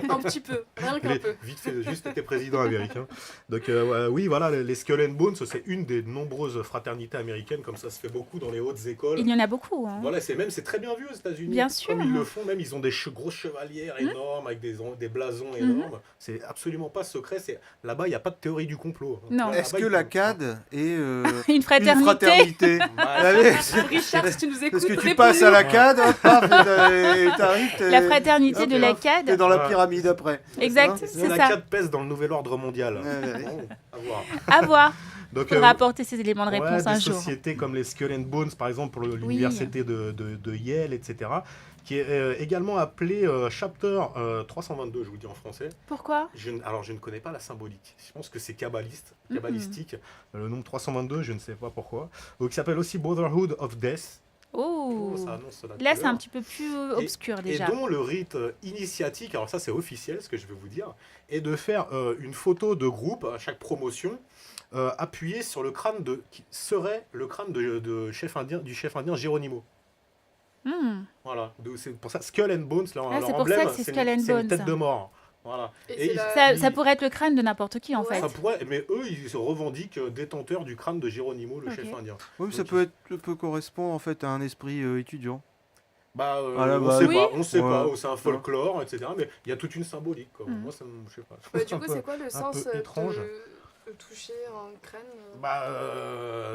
Un petit peu, rien qu'un Les- peu. Vite fait, juste été président américain. Donc oui, voilà, les Skull and Bones, c'est une des nombreuses fraternités américaines, comme ça se fait beaucoup dans les hautes écoles. Il y en a beaucoup. Hein. Voilà, c'est très bien vu aux États-Unis. Bien sûr. Comme ils le font, même ils ont des grosses chevalières énormes avec des blasons énormes. C'est absolument pas secret. Là-bas, il n'y a pas de théorie du complot. Non. Là-bas, Est-ce que ils la font- CAD est Une une fraternité. fraternité? Ouais, Allez, Richard, si tu nous écoutes, Est-ce que tu réponds-nous. passes à la CAD, hop, paf, et t'arrives, t'es- La fraternité hop, de la hop, T'es CAD. dans la Ouais. pyramide après. Exact, Hein c'est la ça. 4 pèse dans le nouvel ordre mondial. Ouais. Bon, à voir. À voir. Donc, Il faudra apporter ces éléments de ouais, réponse un des jour. sociétés comme les Skull and Bones, par exemple, pour l'université de Yale, etc., qui est également appelée Chapter 322, je vous le dis en français. Pourquoi? Alors, je ne connais pas la symbolique. Je pense que c'est kabbalistique. Le nombre 322, je ne sais pas pourquoi. Donc, qui s'appelle aussi Brotherhood of Death. Oh. Ça annonce la Là, c'est couleur. un petit peu plus obscur Et déjà. dont le rite initiatique, alors ça c'est officiel ce que je vais vous dire, est de faire une photo de groupe à chaque promotion appuyée sur le crâne qui serait le crâne du chef indien Geronimo. Hmm. Voilà, donc c'est pour ça Skull and Bones, leur, Ah, leur c'est pour emblème, ça que c'est Skull and c'est une Bones. tête de mort. Voilà. Et Et c'est ils- la- Ça pourrait être le crâne de n'importe qui en Ouais. fait. Ça pourrait, mais eux ils se revendiquent détenteurs du crâne de Geronimo, le Ok. chef indien. Oui, mais ça peut correspondre en fait à un esprit étudiant. Bah, À la on base. sait Oui. pas, on sait pas, Ouais. c'est un folklore, etc. Mais il y a toute une symbolique. Quoi. Mm. Moi, ça me, je sais pas. Bah, du Un coup, peu- c'est quoi le sens peu étrange. de toucher un crâne Bah,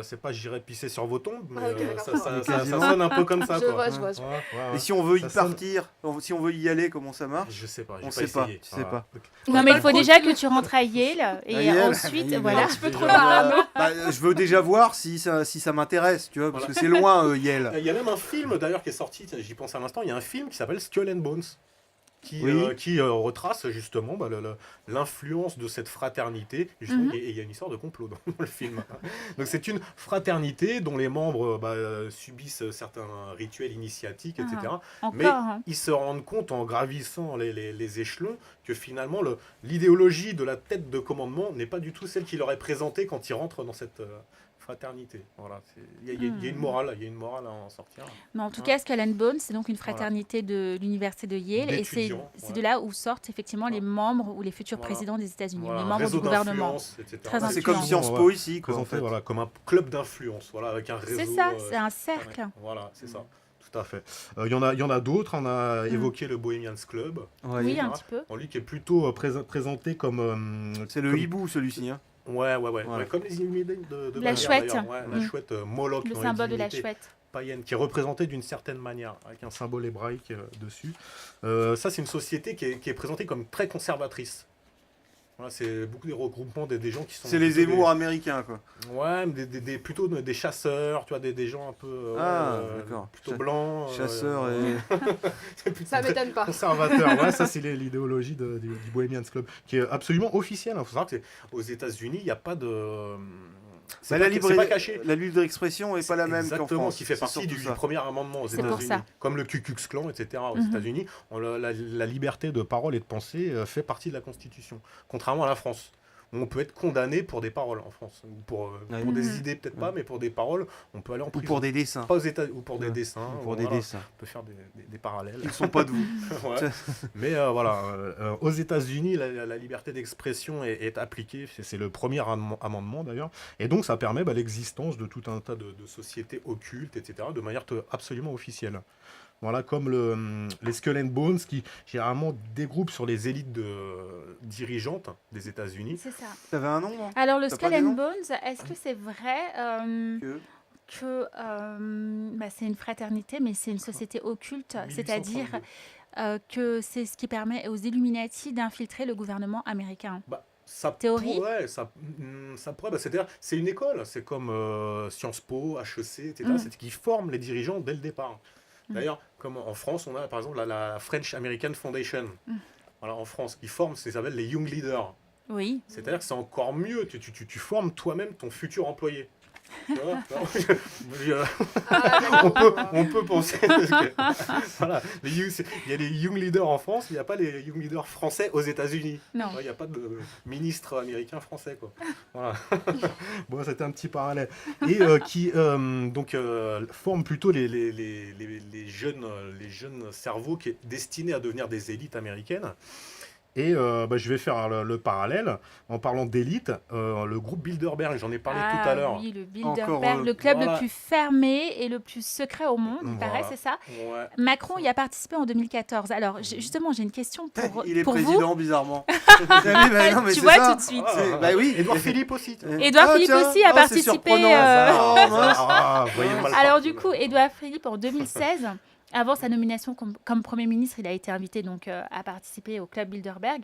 c'est pas j'irai pisser sur vos tombes, mais Ah, ok, d'accord. ça sonne un peu comme ça. Je Quoi. vois, je vois. Ouais, ouais, Et ouais. si on veut y Ça sonne- partir, si on veut y aller, comment ça marche? Je sais pas, j'ai On pas sait pas, essayé. tu sais pas. Ok. Non mais il pas faut trop déjà sûr. que tu rentres à Yale et À Yale, ensuite Yale. voilà. Un petit peu trop Déjà, parano. Bah, je veux déjà voir si ça m'intéresse, tu vois, parce que c'est loin, Yale. Il y a même un film d'ailleurs qui est sorti, tiens, j'y pense à l'instant, il y a un film qui s'appelle Skull and Bones. Qui, Oui. qui retrace justement l'influence de cette fraternité. Justement, Mhm. et il y a une histoire de complot dans le film. Donc c'est une fraternité dont les membres subissent certains rituels initiatiques, etc. Encore. Mais Hein. ils se rendent compte en gravissant les échelons que finalement l'idéologie de la tête de commandement n'est pas du tout celle qui leur est présentée quand ils rentrent dans cette fraternité. Voilà, il y a une morale, il y a une morale à en sortir. Mais en tout Ouais. cas, Skull and Bones, c'est donc une fraternité de l'université de Yale et D'étudiants, c'est ouais. de là où sortent effectivement les Ouais. membres ou les futurs Voilà. présidents des États-Unis, Voilà, les un membres réseau du gouvernement. d'influence, etc. Très C'est comme influent. Sciences Po ici, quoi. En Présenté fait. voilà, comme un club d'influence, voilà, avec un réseau. C'est ça, c'est un cercle. Voilà, c'est ça. Tout à fait. Il y en a d'autres. On a évoqué le Bohemians Club. Ouais. Oui, un voilà. petit peu. Lui qui est plutôt présenté comme. C'est le comme- hibou, celui-ci. Hein. Ouais. Ouais. Comme les illuminés de La Bavière, chouette. d'ailleurs. Ouais, la Mm. chouette Moloch. Le dans les symbole de la divinités chouette. païenne, qui est représentée d'une certaine manière, avec un symbole hébraïque dessus. Ça, c'est une société qui est présentée comme très conservatrice. Voilà, c'est beaucoup des regroupements des gens qui sont... C'est les plutôt émours américains, quoi. Ouais, mais plutôt des chasseurs, tu vois, des gens un peu... Ah, d'accord. Plutôt blancs. Chasseurs et. c'est plutôt Ça très m'étonne pas. conservateur. Ouais, ça, c'est l'idéologie du Bohemians Club, qui est absolument officielle. Il faut savoir qu'aux États-Unis, il n'y a pas de... C'est Bah, pas, c'est pas caché. la libre d'expression est pas la même qu'en Exactement, France. qui fait C'est partie surtout du ça. premier amendement aux C'est pour États-Unis. ça. Comme le Ku Klux Klan, etc. Aux Mhm. États-Unis, la liberté de parole et de pensée fait partie de la Constitution. Contrairement à la France, où on peut être condamné pour des paroles en France. Ou pour Ouais. des Mhm. idées, peut-être pas, mais pour des paroles, on peut aller en Ou prison. pour des dessins. Pas aux États ou pour des Ouais. dessins. Ou pour des voilà. dessins. On peut faire des parallèles. Ils ne sont pas de vous. Ouais. Mais voilà, aux États-Unis, la liberté d'expression est appliquée. C'est le premier amendement d'ailleurs. Et donc, ça permet l'existence de tout un tas de sociétés occultes, etc., de manière absolument officielle. Voilà, comme les Skull and Bones qui généralement dégroupent sur les élites dirigeantes des États-Unis. C'est ça. T'avais un nom, hein Alors le T'as Skull pas des and noms Bones, est-ce que c'est vrai Que- que c'est une fraternité, mais c'est une société occulte, c'est-à-dire 1832. que c'est ce qui permet aux Illuminati d'infiltrer le gouvernement américain. Bah, ça Théorie? pourrait, ça pourrait. C'est-à-dire, c'est une école, c'est comme Sciences Po, HEC, etc. Mm. C'est qui forme les dirigeants dès le départ. Mm. D'ailleurs, comme en France, on a par exemple la French American Foundation. Mm. Voilà, en France, qui forme, ça s'appelle les Young Leaders. Oui. C'est-à-dire que c'est encore mieux, tu formes toi-même ton futur employé. Tu vois, Ah, on peut penser que, voilà, il y a les Young Leaders en France, il n'y a pas les Young Leaders français aux États-Unis. Non. Il n'y a pas de ministre américain français, quoi. Voilà. Bon, c'était un petit parallèle. Et qui forme plutôt les jeunes cerveaux qui est destinés à devenir des élites américaines. Et je vais faire le parallèle en parlant d'élite. Le groupe Bilderberg, j'en ai parlé tout à l'heure. Oui, le Encore, Bilderberg, le club voilà. le plus fermé et le plus secret au monde, il paraît, Voilà. c'est ça? Ouais. Macron y a participé en 2014. Alors, justement, j'ai une question Il est pour vous. président, bizarrement. Tu vois tout de suite. Bah oui. Édouard Philippe aussi. Édouard Philippe tiens. aussi a Oh, c'est participé. surprenant. Ah, Oh, mince. vous voyez mal Alors parti, du coup, Édouard Philippe en 2016, avant sa nomination comme Premier ministre, il a été invité donc à participer au club Bilderberg.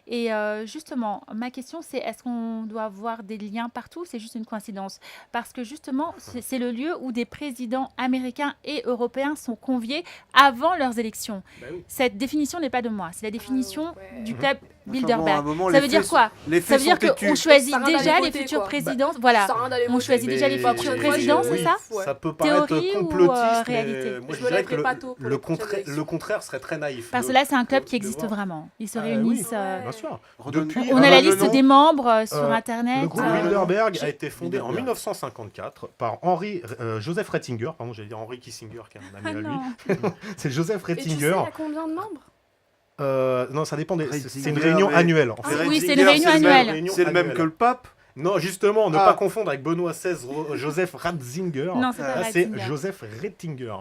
Et justement, ma question c'est est-ce qu'on doit voir des liens partout? C'est juste une coïncidence. Parce que justement, c'est le lieu où des présidents américains et européens sont conviés avant leurs élections. Bah oui. Cette définition n'est pas de moi, c'est la définition ouais. du club Bon, à un Bilderberg. moment, Ça les veut dire faits quoi? Les Ça faits veut dire sont têtus. qu'on choisit Ça sert à rien déjà d'aller les voter, futurs quoi. présidents. Voilà. Ça sert à rien d'aller On voter. choisit déjà les Mais- futurs mais- présidents, c'est oui. ça? Ouais. Ça peut paraître Théorie ou, complotiste, réalité? mais moi Je je me dirais que lèverai pas tôt pour les prochaines élections. le contraire serait très naïf. Parce que De- là, c'est un club de- qui de existe voir. vraiment. Ils se Ah, réunissent. oui. Ouais. Bien sûr. Redonne- Depuis, On a ah, la le liste nom- des membres sur euh, Internet. Le groupe Ah, Bilderberg j'ai- a été fondé en Bilderberg. 1954 par Joseph Ratzinger. Pardon, j'allais dire Henry Kissinger, qui est un ami Ah à lui. non. C'est Joseph Et tu sais, il y Ratzinger. a combien de membres? Non, ça dépend. C'est Ratzinger, une réunion mais- annuelle. En fait. Ah oui, c'est une Ratzinger, réunion le même- annuelle. Réunion C'est le même annuelle. que le pape. Non, justement, ne Ah. pas confondre avec Benoît XVI, Joseph Ratzinger. Non, c'est pas Là, c'est Ratzinger. Joseph Ratzinger.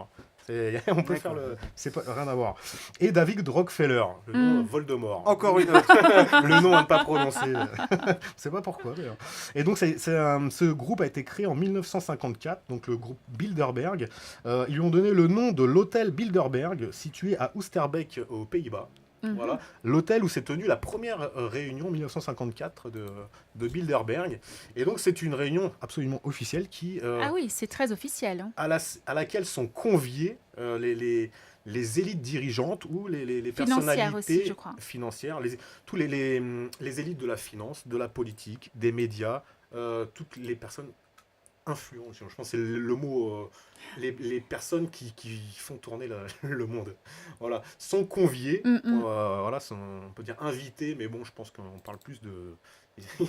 On peut faire le. C'est pas rien à voir. Et David Rockefeller, le nom Mm. Voldemort. Encore une autre. Le nom à ne pas prononcer. Je sais pas pourquoi d'ailleurs. Et donc ce groupe a été créé en 1954, donc le groupe Bilderberg. Ils lui ont donné le nom de l'hôtel Bilderberg, situé à Oosterbeek aux Pays-Bas. Mhm. Voilà, l'hôtel où s'est tenue la première réunion en 1954 de Bilderberg. Et donc c'est une réunion absolument officielle qui, Ah oui, c'est très officiel. Hein. à laquelle sont conviés les élites dirigeantes ou les Financières personnalités aussi, je crois. financières, tous les élites de la finance, de la politique, des médias, toutes les personnes influentes. Je pense que c'est le mot, les personnes qui font tourner le monde. Voilà, sont conviés, voilà, on peut dire invités, mais bon, je pense qu'on parle plus de...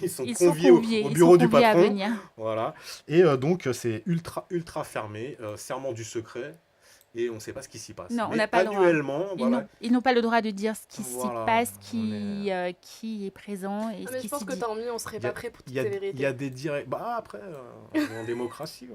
Ils sont Ils sont conviés conviés, au ils bureau sont du conviés à patron. venir. Voilà. Et donc, c'est ultra fermé, serment du secret, et on ne sait pas ce qui s'y passe. Non, on Mais n'a pas le droit. annuellement, voilà. Ils n'ont pas le droit de dire ce qui Voilà, s'y passe, on qui est présent et Ah, ce mais qui je pense s'y que dit. tant mieux, on serait Il y a- pas prêt pour toutes Il y, a, ces il y vérités. a des directs. Bah après, on est en démocratie.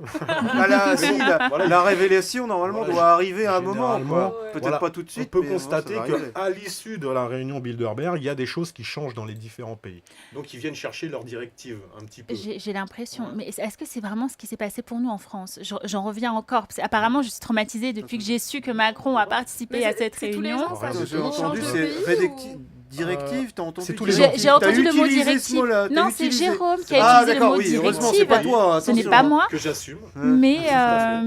Voilà, si, Voilà. la révélation, normalement, Voilà, doit arriver à un moment. généralement, quoi. ouais. Peut-être Voilà. pas tout de On suite. peut mais bon, ça constater va arriver. qu'à l'issue de la réunion Bilderberg, il y a des choses qui changent dans les différents pays. Donc ils viennent chercher leurs directives un petit peu. J'ai l'impression, Ouais. mais est-ce que c'est vraiment ce qui s'est passé pour nous en France? J'en reviens encore, parce qu'apparemment je suis traumatisée depuis que j'ai su que Macron a participé Mais à c'est- cette c'est tous les réunion. ans, ça, J'ai J'ai ils entendu, changent de c'est pays ou- directive, t'as entendu c'est tous les directive. ans. J'ai entendu T'as le mot utilisé ce directive. mot-là, t'as Non, c'est utilisé. Jérôme qui a Ah utilisé le d'accord, mot oui, heureusement, c'est directive. pas toi, Ce n'est attention. pas moi. Que j'assume. Mais, Tout à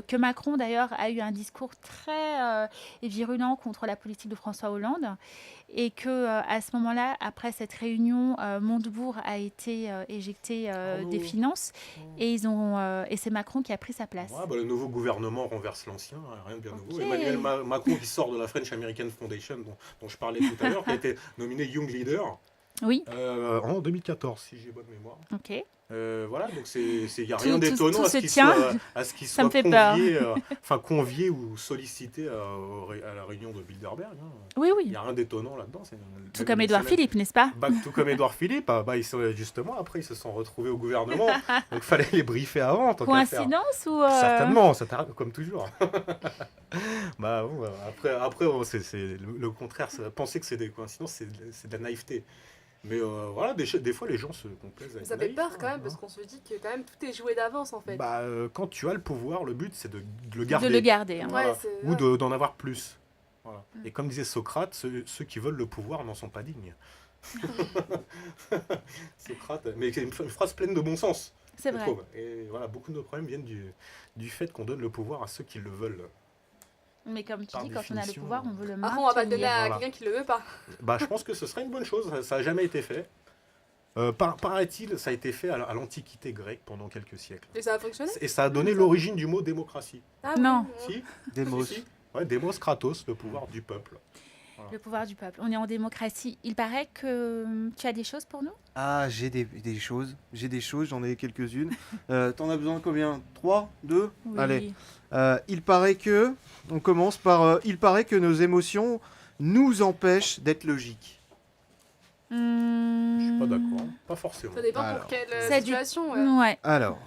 que Macron d'ailleurs a eu un discours très virulent contre la politique de François Hollande et que à ce moment-là, après cette réunion, Montebourg a été éjecté Oh. des finances et et c'est Macron qui a pris sa place. Ouais, bah, le nouveau gouvernement renverse l'ancien, rien de bien nouveau. Ok. Emmanuel Macron qui sort de la French American Foundation dont je parlais tout à l'heure, qui a été nominé Young Leader Oui, en 2014, si j'ai bonne mémoire. ok. Voilà, donc il n'y a Tout- rien tout- d'étonnant tout à se ce qu'il tient. soit Ça me fait peur. convié ou sollicité à la réunion de Bilderberg. Hein. Oui, Il oui. n'y a rien d'étonnant là-dedans. Tout comme Édouard Philippe, n'est-ce pas? Tout comme Édouard Philippe, justement, après ils se sont retrouvés au gouvernement, donc il fallait les briefer avant. Tant qu'à faire. Coïncidence ou Certainement, ça t'arrive comme toujours. Bah, bon, après c'est le contraire. Penser que c'est des coïncidences, c'est de la naïveté. Mais voilà, des fois, les gens se complaisent avec Ça fait naïf, peur hein, quand même, parce qu'on se dit que quand même tout est joué d'avance en fait. Bah, quand tu as le pouvoir, le but, c'est de le De garder. le garder. Hein. Voilà. Ouais, c'est- Ou ouais. d'en avoir plus. Voilà. Mm. Et comme disait Socrate, ceux qui veulent le pouvoir n'en sont pas dignes. Socrate, mais c'est une phrase pleine de bon sens, C'est je vrai. trouve. Et voilà, beaucoup de nos problèmes viennent du fait qu'on donne le pouvoir à ceux qui le veulent. Mais comme tu Par dis, quand on a le définition, pouvoir, on veut le Après, on va pas le donner maintenir. à Voilà. quelqu'un qui le veut pas. Bah, je pense que ce serait une bonne chose, ça n'a jamais été fait. Paraît-il, ça a été fait à l'Antiquité grecque pendant quelques siècles. Et ça a fonctionné. Et ça a donné l'origine du mot démocratie. Ah, Non. oui, Si Demos. Si, si. Ouais, Demos Kratos, le pouvoir du peuple. Le pouvoir du peuple. On est en démocratie. Il paraît que tu as des choses pour nous. Ah, j'ai des choses. J'en ai quelques-unes. T'en as besoin de combien 3 2 Oui. Allez. Il paraît que... On commence par... il paraît que nos émotions nous empêchent d'être logiques. Je suis pas Hmm. d'accord, pas forcément. Ça dépend Alors, pour quelle ça situation. Ouais, Alors,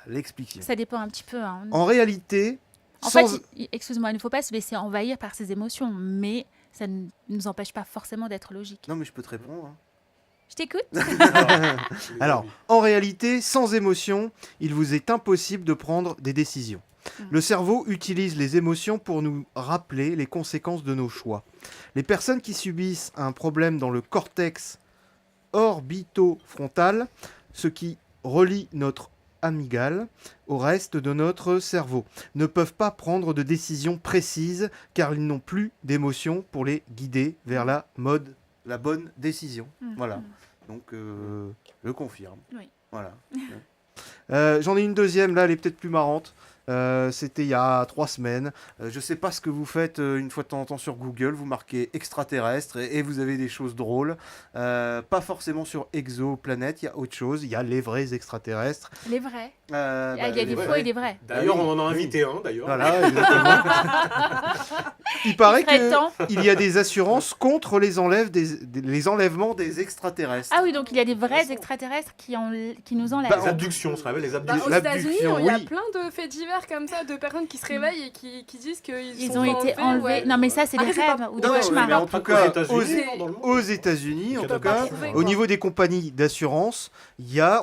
l'explication. ça dépend un petit peu. Hein. En réalité, En sans... fait, excuse-moi, il ne faut pas se laisser envahir par ses émotions, mais ça ne nous empêche pas forcément d'être logique. Non, mais je peux te répondre. Hein. Je t'écoute. Alors, en réalité, sans émotion, il vous est impossible de prendre des décisions. Le cerveau utilise les émotions pour nous rappeler les conséquences de nos choix. Les personnes qui subissent un problème dans le cortex orbitofrontal, ce qui relie notre amygdale au reste de notre cerveau, ne peuvent pas prendre de décisions précises car ils n'ont plus d'émotions pour les guider vers la bonne décision. Voilà. Donc, je confirme. Oui. Voilà. J'en ai une deuxième, là, elle est peut-être plus marrante. C'était il y a 3 semaines. Je sais pas ce que vous faites une fois de temps en temps sur Google. Vous marquez extraterrestre et vous avez des choses drôles. Pas forcément sur exoplanète, il y a autre chose. Il y a les vrais extraterrestres. Les vrais. Bah, Ah, il y a les des vrais. faux et des vrais. D'ailleurs, Ah oui, on en a oui. invité un, d'ailleurs. Voilà, exactement. Il paraît Il serait temps. qu'il y a des assurances contre les enlèvements des extraterrestres. Ah oui, donc il y a des vrais Intéressant. extraterrestres qui nous enlèvent. Les abductions, ça s'appelle les Bah, abductions. aux États-Unis, L'abduction, il y a oui. plein de faits divers comme ça, de personnes qui se réveillent et qui disent qu'ils Ils sont ont pas été enlevés. ouais. Non, mais ça, c'est des Ah, c'est pas- rêves ou Non, des non, cauchemars. mais en Pas tout qu'aux cas, États-Unis, aux- dans le monde. Aux États-Unis, en Canada, tout cas, prouvé, ouais. au niveau des compagnies d'assurance,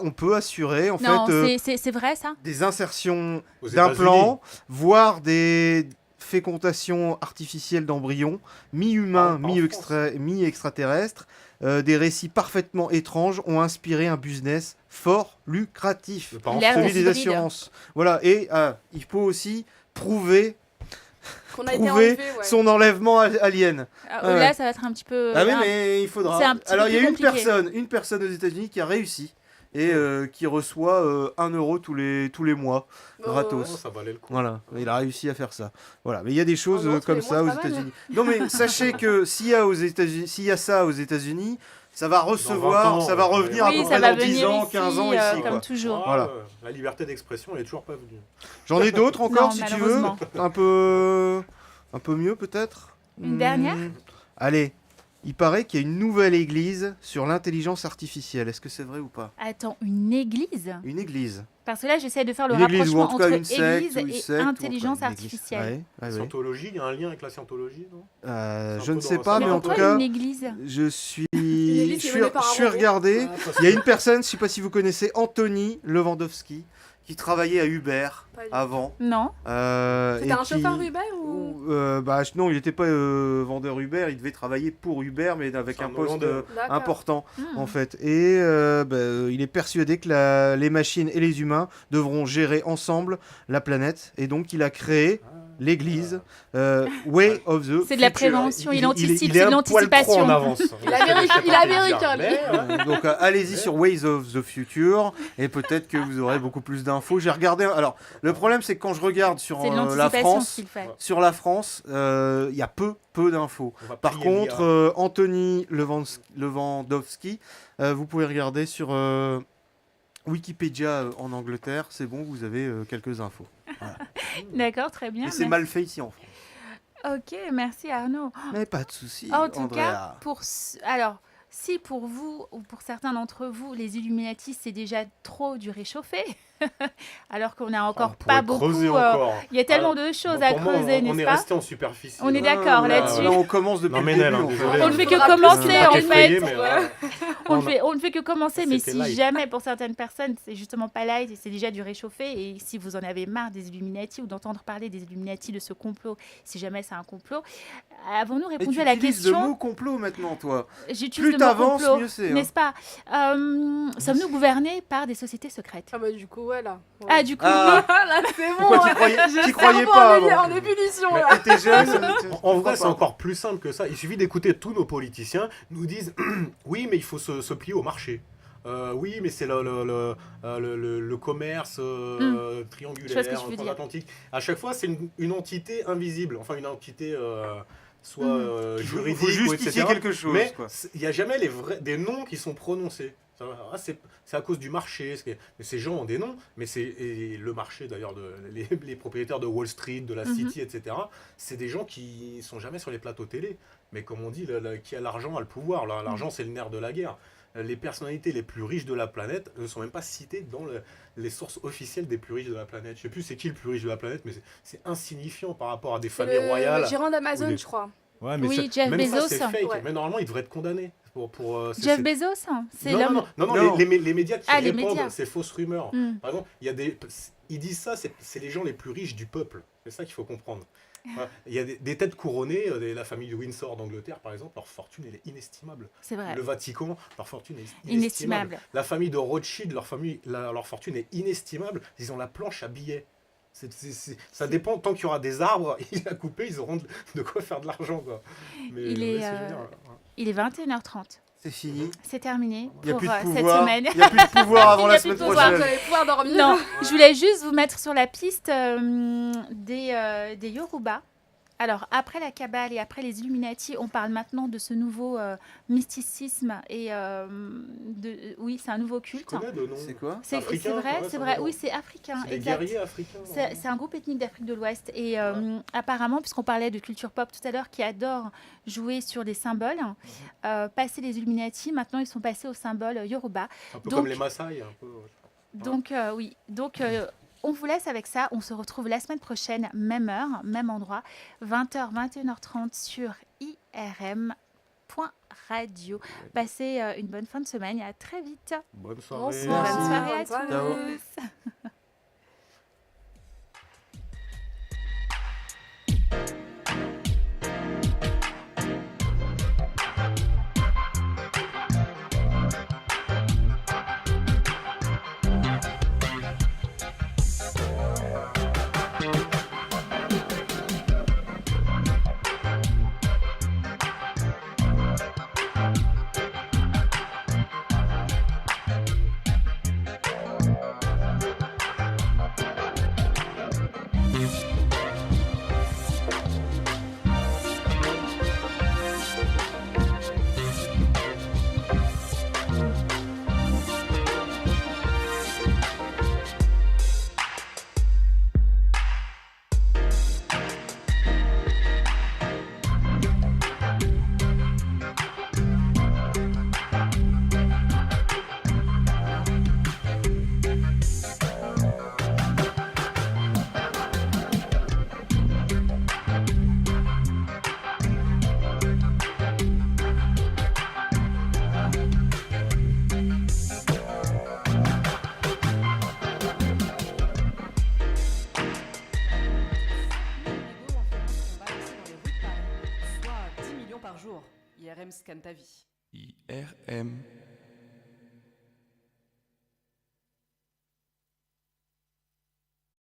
on peut assurer en Non, fait c'est vrai ça. des insertions Aux d'implants, voire des fécondations artificielles d'embryons, mi-humains, En mi-extraterrestres. Des récits parfaitement étranges ont inspiré un business fort lucratif, Le parent L'air celui de des Cyril. assurances. Voilà, et il faut aussi prouver Qu'on a été prouver enlevés, ouais. son enlèvement alien. Ah, Ouais. Là, ça va être un petit peu. Ah oui, là, mais il faudra. c'est un petit Alors, peu il y a plus une personne aux États-Unis qui a réussi et qui reçoit 1 euro tous les mois. Bon, gratos. Oh, ça valait le coup. Voilà, il a réussi à faire ça. Voilà, mais il y a des choses 1 euro tous comme les ça mois, aux c'est pas mal, États-Unis. Non, mais sachez que s'il y a ça aux États-Unis, ça va 20 recevoir, ans, ça va ouais. revenir Oui, à peu ça près va dans 10 venir ans, ici, 15 ans ici. comme quoi. toujours. Ah, Voilà. La liberté d'expression, elle est toujours pas venue. J'en ai d'autres encore Non, si tu veux. malheureusement. Un peu mieux peut-être. Une dernière Allez, il paraît qu'il y a une nouvelle église sur l'intelligence artificielle. Est-ce que c'est vrai ou pas? Attends, une église. Une église. Parce que là, j'essaie de faire le Une église ou rapprochement en tout cas entre une secte église ou une et secte, ou en tout cas intelligence une église. artificielle. Ouais, ouais, ouais. Scientologie, il y a un lien avec la scientologie, non C'est un Je ne peu sais dans pas, ça. mais Mais en tout pourquoi cas, une église je suis, église qui est menée par un robot. regardé. Ah, parce Il y a une personne, je ne sais pas si vous connaissez, Anthony Lewandowski, qui travaillait à Uber Pas du- avant. Non. C'était et un qui- chauffeur Uber ou Non, il n'était pas vendeur Uber, il devait travailler pour Uber, mais avec C'est un un poste Hollandais. D'accord. important Hmm. en fait. Et il est persuadé que les machines et les humains devront gérer ensemble la planète. Et donc il a créé l'église Way of the C'est de la Future. prévention, il anticipe, est c'est de un poil trop en l'anticipation. avance. Il est américain, lui. Donc allez-y sur Ways of the Future et peut-être que vous aurez beaucoup plus d'infos. J'ai regardé. Alors le problème c'est que quand je regarde sur C'est de la l'anticipation France, qu'il fait. sur la France, il y a peu d'infos. Par contre, Anthony Lewandowski, vous pouvez regarder sur Wikipédia en Angleterre. C'est bon, vous avez quelques infos. D'accord, très bien. Et c'est mal fait ici en France. Ok, merci Arnaud. Mais pas de souci. En tout Andrea. cas, alors, si pour vous ou pour certains d'entre vous, les Illuminati, c'est déjà trop du réchauffé, Alors qu'on n'a On encore pourrait pas beaucoup. creuser encore. Il y a tellement de choses à Pour moi, creuser, on n'est-ce est pas? resté en superficie. On est là. d'accord là, là-dessus. Là, on commence depuis Non, le Ménel, début. hein, en fait. désolé. On ne fait que faudra plus commencer se en Pas effrayé, fait. mais On ne fait que commencer, mais C'était si light. jamais pour certaines personnes c'est justement pas light et c'est déjà du réchauffé, et si vous en avez marre des Illuminati ou d'entendre parler des Illuminati, de ce complot, si jamais c'est un complot, avons-nous Et répondu tu à la utilises le question? mot complot maintenant, toi. J'utilise Plus le mot t'avances, complot, mieux c'est. hein. n'est-ce pas? Sommes-nous gouvernés par des sociétés secrètes? Ah bah du coup, ouais, là. Ouais. Ah, du coup, Ah, Là, c'est bon. pourquoi tu croyais, t'y croyais pas avant En ébullition, Mais- là. T'étais jeune. En vrai, c'est encore plus simple que ça. Il suffit d'écouter tous nos politiciens nous disent oui, mais il faut se plier au marché. Oui, mais c'est le commerce Je triangulaire, vois ce que tu veux dire. transatlantique. À chaque fois, c'est une entité invisible, enfin une entité soit Il faut juridique, ou justifier etc. quelque chose. Mais quoi. il n'y a jamais des noms qui sont prononcés. C'est à cause du marché. Ces gens ont des noms, mais et le marché d'ailleurs, les propriétaires de Wall Street, de la City, etc., c'est des gens qui sont jamais sur les plateaux télé. Mais comme on dit, qui a l'argent a le pouvoir. L'argent, c'est le nerf de la guerre. Les personnalités les plus riches de la planète ne sont même pas citées dans les sources officielles des plus riches de la planète. Je sais plus c'est qui le plus riche de la planète, mais c'est insignifiant par rapport à des C'est familles royales. le gérant d'Amazon, ou des- je crois. Ouais, mais Oui, ça- Jeff même ça, Bezos. c'est fake. Ouais. Mais normalement, il devrait être condamné. Jeff Bezos, c'est non, l'homme. non, Non. les médias qui Ah, les répandent médias. ces fausses rumeurs. Hmm. Par exemple, ils disent ça, c'est les gens les plus riches du peuple. C'est ça qu'il faut comprendre. Voilà. Il y a des têtes couronnées, la famille de Windsor d'Angleterre, par exemple, leur fortune elle est inestimable. C'est vrai. Le Vatican, leur fortune est inestimable. Inestimable. La famille de Rothschild, leur fortune est inestimable. Ils ont la planche à billets. Ça dépend, tant qu'il y aura des arbres à couper, ils auront de quoi faire de l'argent. Quoi. Mais, Il est, c'est euh, génial. Il est 21h30. C'est fini. C'est terminé Il n'y a pour plus de cette pouvoir. semaine. Il n'y a plus de pouvoir avant Il y a la plus de semaine pouvoir. Vous prochaine. allez pouvoir dormir. Non, je voulais juste vous mettre sur la piste des Yoruba. Alors, après la Kabbale et après les Illuminati, on parle maintenant de ce nouveau mysticisme et oui, c'est un nouveau Je culte. connais de nom. C'est quoi C'est africain, vrai, ouais, c'est ça vrai. va. Oui, c'est africain. C'est des exact. guerriers africains. C'est un groupe ethnique d'Afrique de l'Ouest et apparemment, puisqu'on parlait de culture pop tout à l'heure, qui adore jouer sur des symboles, passer les Illuminati, maintenant ils sont passés au symbole Yoruba. Un peu Donc- comme les Maasai. Un peu, ouais. Donc oui, donc on vous laisse avec ça. On se retrouve la semaine prochaine, même heure, même endroit, 20h, 21h30 sur irm.radio. Passez une bonne fin de semaine et à très vite. Bonne soirée. Bonsoir. Bonne soirée à Bonne soirée. Ciao. tous. Soit 10 millions par jour. IRM scanne ta vie. IRM